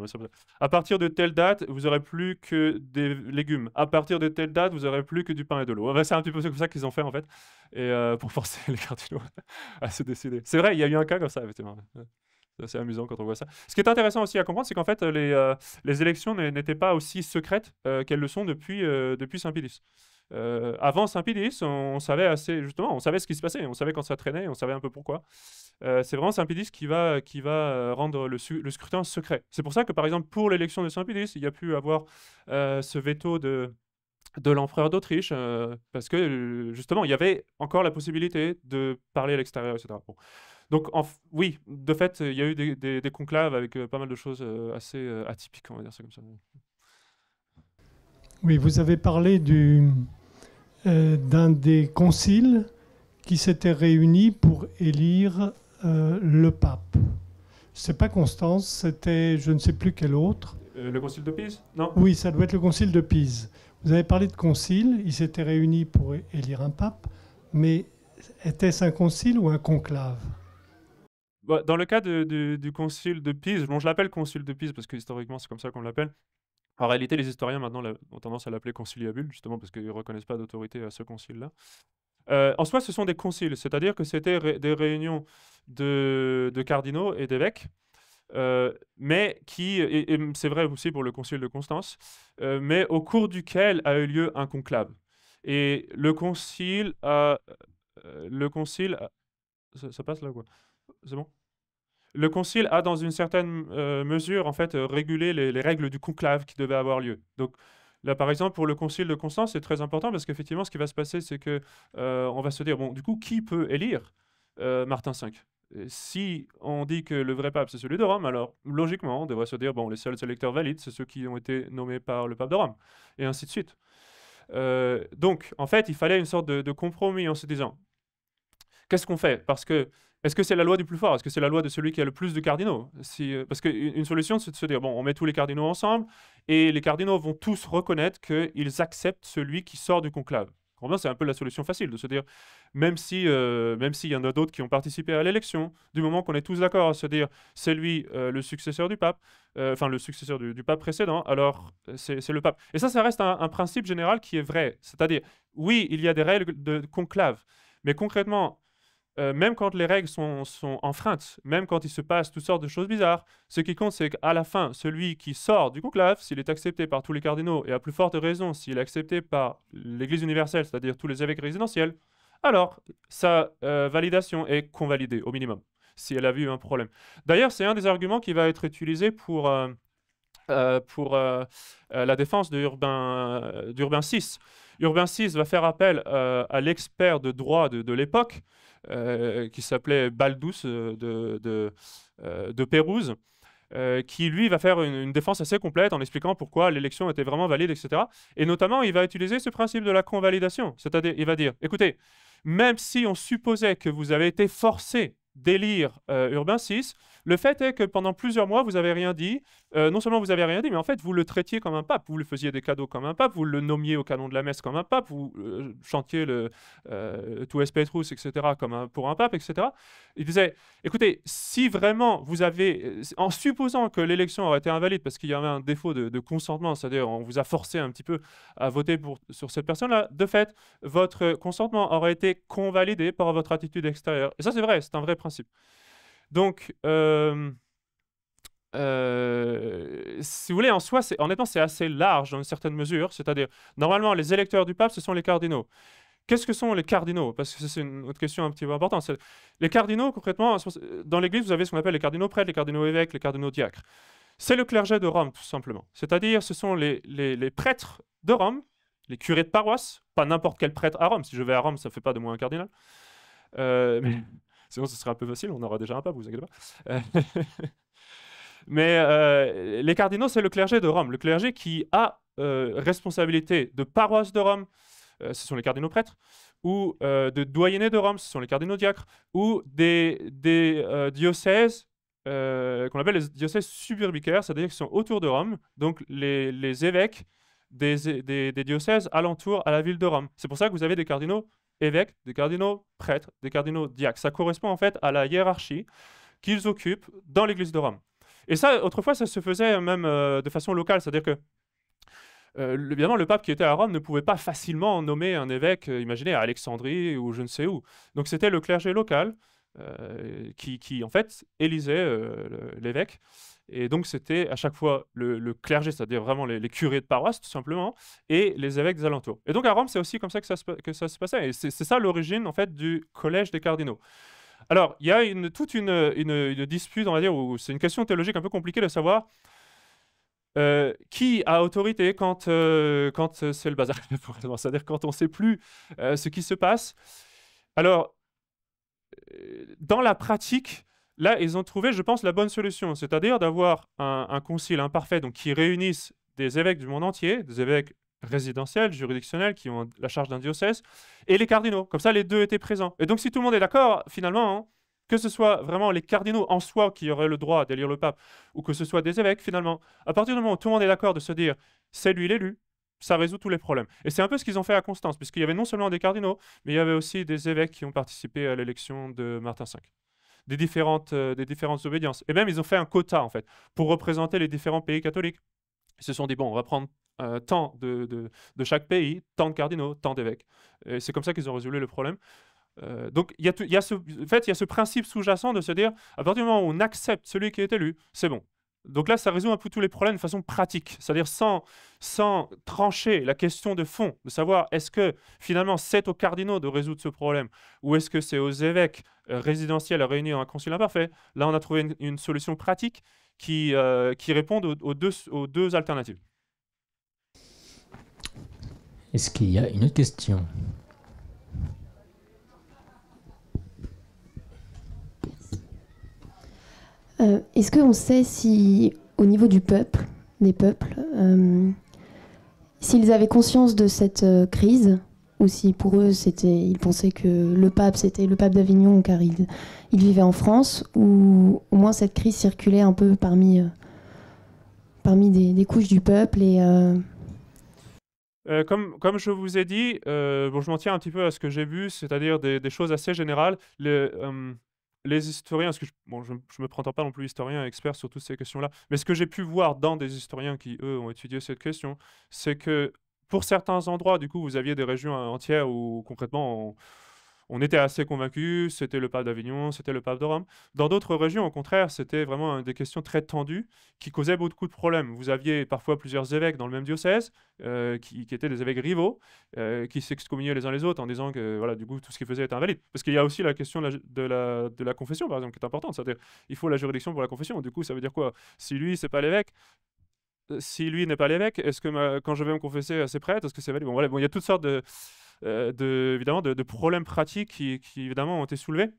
À partir de telle date, vous n'aurez plus que des légumes. À partir de telle date, vous n'aurez plus que du pain et de l'eau. Enfin, c'est un petit peu comme ça qu'ils ont fait, en fait, et pour forcer les cardinaux à se décider. C'est vrai, il y a eu un cas comme ça, effectivement. C'est assez amusant quand on voit ça. Ce qui est intéressant aussi à comprendre, c'est qu'en fait, les élections n'étaient pas aussi secrètes qu'elles le sont depuis Saint-Pédis. Avant Saint-Pédis, on savait assez, justement, on savait ce qui se passait, on savait quand ça traînait, on savait un peu pourquoi. C'est vraiment Saint-Pédis qui va rendre le scrutin secret. C'est pour ça que, par exemple, pour l'élection de Saint-Pédis, il y a pu avoir ce veto de l'empereur d'Autriche, parce que, justement, il y avait encore la possibilité de parler à l'extérieur, etc. Bon. Donc, oui, de fait, il y a eu des conclaves avec pas mal de choses assez atypiques, on va dire ça comme ça. Oui, vous avez parlé d'un des conciles qui s'était réuni pour élire le pape. C'est pas Constance, c'était je ne sais plus quel autre. Le concile de Pise? Non? Oui, ça doit être le concile de Pise. Vous avez parlé de concile, ils s'étaient réunis pour élire un pape, mais était-ce un concile ou un conclave? Dans le cas du concile de Pise, bon, je l'appelle concile de Pise parce que historiquement c'est comme ça qu'on l'appelle. En réalité, les historiens maintenant ont tendance à l'appeler conciliabule, justement parce qu'ils ne reconnaissent pas d'autorité à ce concile-là. En soi, ce sont des conciles, c'est-à-dire que c'était des réunions de cardinaux et d'évêques, mais et c'est vrai aussi pour le concile de Constance, mais au cours duquel a eu lieu un conclave. Et le concile Ça passe là, quoi. C'est bon? Le concile a, dans une certaine mesure, en fait, régulé les règles du conclave qui devaient avoir lieu. Donc, là, par exemple, pour le concile de Constance, c'est très important parce qu'effectivement, ce qui va se passer, c'est que on va se dire, bon, du coup, qui peut élire Martin V? Et si on dit que le vrai pape, c'est celui de Rome, alors logiquement, on devrait se dire, bon, les seuls électeurs valides, c'est ceux qui ont été nommés par le pape de Rome, et ainsi de suite. Donc, en fait, il fallait une sorte de compromis en se disant, qu'est-ce qu'on fait? Parce que, est-ce que c'est la loi du plus fort? Est-ce que c'est la loi de celui qui a le plus de cardinaux? Parce qu'une solution, c'est de se dire, bon, on met tous les cardinaux ensemble, et les cardinaux vont tous reconnaître qu'ils acceptent celui qui sort du conclave. C'est un peu la solution facile de se dire, même s'il y en a d'autres qui ont participé à l'élection, du moment qu'on est tous d'accord à se dire, c'est lui le successeur du pape, enfin le successeur du pape précédent, alors c'est le pape. Et ça reste un principe général qui est vrai. C'est-à-dire, oui, il y a des règles de conclave, mais concrètement, même quand les règles sont enfreintes, même quand il se passe toutes sortes de choses bizarres, ce qui compte, c'est qu'à la fin, celui qui sort du conclave, s'il est accepté par tous les cardinaux, et à plus forte raison, s'il est accepté par l'Église universelle, c'est-à-dire tous les évêques résidentiels, alors sa validation est convalidée, au minimum, si elle a vu un problème. D'ailleurs, c'est un des arguments qui va être utilisé pour la défense d'Urbain VI. Urbain VI va faire appel à l'expert de droit de l'époque, qui s'appelait Baldus de Pérouse, qui lui va faire une défense assez complète en expliquant pourquoi l'élection était vraiment valide, etc. Et notamment, il va utiliser ce principe de la convalidation. C'est-à-dire, il va dire, écoutez, même si on supposait que vous avez été forcé d'élire Urbain VI, le fait est que pendant plusieurs mois, vous n'avez rien dit. Non seulement vous n'avez rien dit, mais en fait, vous le traitiez comme un pape. Vous lui faisiez des cadeaux comme un pape, vous le nommiez au canon de la messe comme un pape, vous chantiez le Tu es Petrus, etc., pour un pape, etc. Il disait, écoutez, si vraiment vous avez, en supposant que l'élection aurait été invalide parce qu'il y avait un défaut de consentement, c'est-à-dire on vous a forcé un petit peu à voter sur cette personne-là, de fait, votre consentement aurait été convalidé par votre attitude extérieure. Et ça, c'est vrai, c'est un vrai principe. Donc, si vous voulez, en soi, honnêtement, c'est assez large dans une certaine mesure. C'est-à-dire, normalement, les électeurs du pape, ce sont les cardinaux. Qu'est-ce que sont les cardinaux? Parce que c'est une autre question un petit peu importante. Les cardinaux, concrètement, dans l'Église, vous avez ce qu'on appelle les cardinaux prêtres, les cardinaux évêques, les cardinaux diacres. C'est le clergé de Rome, tout simplement. C'est-à-dire, ce sont les prêtres de Rome, les curés de paroisse, pas n'importe quel prêtre à Rome. Si je vais à Rome, ça ne fait pas de moi un cardinal. Mais sinon, ce serait un peu facile, on aura déjà un pape, vous inquiétez pas. Mais les cardinaux, c'est le clergé de Rome. Le clergé qui a responsabilité de paroisse de Rome, ce sont les cardinaux prêtres, ou de doyenné de Rome, ce sont les cardinaux diacres, ou des diocèses qu'on appelle les diocèses suburbicaires, c'est-à-dire qui sont autour de Rome, donc les évêques des diocèses alentour à la ville de Rome. C'est pour ça que vous avez des cardinaux évêques, des cardinaux prêtres, des cardinaux diacres. Ça correspond en fait à la hiérarchie qu'ils occupent dans l'église de Rome. Et ça, autrefois, ça se faisait même de façon locale, c'est-à-dire que évidemment, le pape qui était à Rome ne pouvait pas facilement nommer un évêque, imaginez, à Alexandrie ou je ne sais où. Donc c'était le clergé local qui en fait, élisait l'évêque. Et donc c'était à chaque fois le clergé, c'est-à-dire vraiment les curés de paroisse, tout simplement, et les évêques des alentours. Et donc à Rome, c'est aussi comme ça que ça se passait. Et c'est ça l'origine, en fait, du collège des cardinaux. Alors, il y a toute une dispute, on va dire, où c'est une question théologique un peu compliquée de savoir qui a autorité quand c'est le bazar. C'est-à-dire quand on ne sait plus ce qui se passe. Alors, dans la pratique, là, ils ont trouvé, je pense, la bonne solution, c'est-à-dire d'avoir un concile imparfait, donc qui réunisse des évêques du monde entier, des évêques résidentiels, juridictionnels, qui ont la charge d'un diocèse, et les cardinaux. Comme ça, les deux étaient présents. Et donc, si tout le monde est d'accord, finalement, hein, que ce soit vraiment les cardinaux en soi qui auraient le droit d'élire le pape, ou que ce soit des évêques, finalement, à partir du moment où tout le monde est d'accord de se dire « c'est lui l'élu », ça résout tous les problèmes. Et c'est un peu ce qu'ils ont fait à Constance, puisqu'il y avait non seulement des cardinaux, mais il y avait aussi des évêques qui ont participé à l'élection de Martin V. Des différentes obédiences. Et même, ils ont fait un quota, en fait, pour représenter les différents pays catholiques. Ils se sont dit, bon, on va prendre tant de chaque pays, tant de cardinaux, tant d'évêques. Et c'est comme ça qu'ils ont résolu le problème. Donc, il y a ce principe sous-jacent de se dire, à partir du moment où on accepte celui qui est élu, c'est bon. Donc là, ça résout un peu tous les problèmes de façon pratique, c'est-à-dire sans trancher la question de fond, de savoir est-ce que finalement c'est aux cardinaux de résoudre ce problème ou est-ce que c'est aux évêques résidentiels à réunir un concile imparfait. Là, on a trouvé une solution pratique qui répond aux deux alternatives. Est-ce qu'il y a une autre question? Est-ce qu'on sait si, au niveau du peuple, des peuples, s'ils avaient conscience de cette crise, ou si pour eux, ils pensaient que le pape, c'était le pape d'Avignon, car il vivait en France, ou au moins cette crise circulait un peu parmi des couches du peuple et... Comme je vous ai dit, bon, je m'en tiens un petit peu à ce que j'ai vu, c'est-à-dire des choses assez générales. Les historiens, parce que je me prétends pas non plus historien, expert sur toutes ces questions-là, mais ce que j'ai pu voir dans des historiens qui, eux, ont étudié cette question, c'est que pour certains endroits, du coup, vous aviez des régions entières où concrètement on était assez convaincus, c'était le pape d'Avignon, c'était le pape de Rome. Dans d'autres régions, au contraire, c'était vraiment des questions très tendues qui causaient beaucoup de problèmes. Vous aviez parfois plusieurs évêques dans le même diocèse, qui étaient des évêques rivaux, qui s'excommuniaient les uns les autres en disant que voilà, du coup, tout ce qu'ils faisaient était invalide. Parce qu'il y a aussi la question de la confession, par exemple, qui est importante. C'est-à-dire il faut la juridiction pour la confession. Du coup, ça veut dire quoi? Si lui, c'est pas l'évêque, si lui n'est pas l'évêque, est-ce que quand je vais me confesser à ses prêtres, est-ce que c'est valide? Bon, voilà, bon, il y a toutes sortes évidemment, de problèmes pratiques qui, évidemment, ont été soulevés.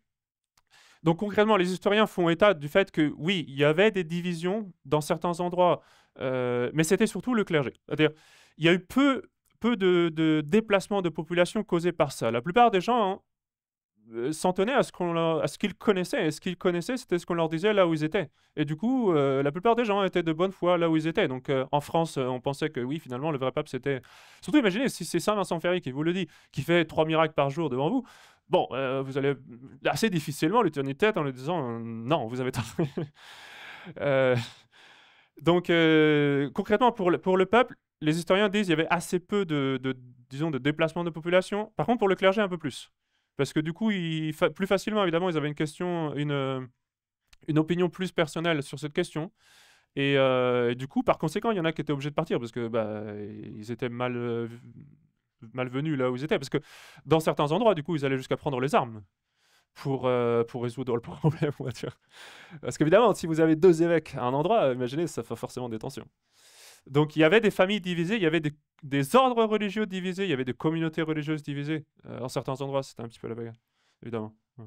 Donc, concrètement, les historiens font état du fait que, oui, il y avait des divisions dans certains endroits, mais c'était surtout le clergé. C'est-à-dire, il y a eu peu de déplacements de population causés par ça. La plupart des gens s'en tenaient à ce qu'ils connaissaient. Et ce qu'ils connaissaient, c'était ce qu'on leur disait là où ils étaient. Et du coup, la plupart des gens étaient de bonne foi là où ils étaient. Donc en France, on pensait que oui, finalement, le vrai pape, c'était... Surtout, imaginez, si c'est Saint Vincent Ferry qui vous le dit, qui fait 3 miracles par jour devant vous, bon, vous allez assez difficilement lui tenir tête en lui disant non, vous avez tort. Donc, concrètement, pour le peuple, les historiens disent qu'il y avait assez peu disons, de déplacement de population. Par contre, pour le clergé, un peu plus. Parce que du coup, plus facilement, évidemment, ils avaient une opinion plus personnelle sur cette question. Et du coup, par conséquent, il y en a qui étaient obligés de partir parce que ils étaient malvenus là où ils étaient. Parce que dans certains endroits, du coup, ils allaient jusqu'à prendre les armes pour résoudre le problème, on va dire. Parce qu'évidemment, si vous avez 2 évêques à un endroit, imaginez, ça fait forcément des tensions. Donc il y avait des familles divisées, il y avait des ordres religieux divisés, il y avait des communautés religieuses divisées. En certains endroits, c'était un petit peu la bagarre, évidemment. Ouais.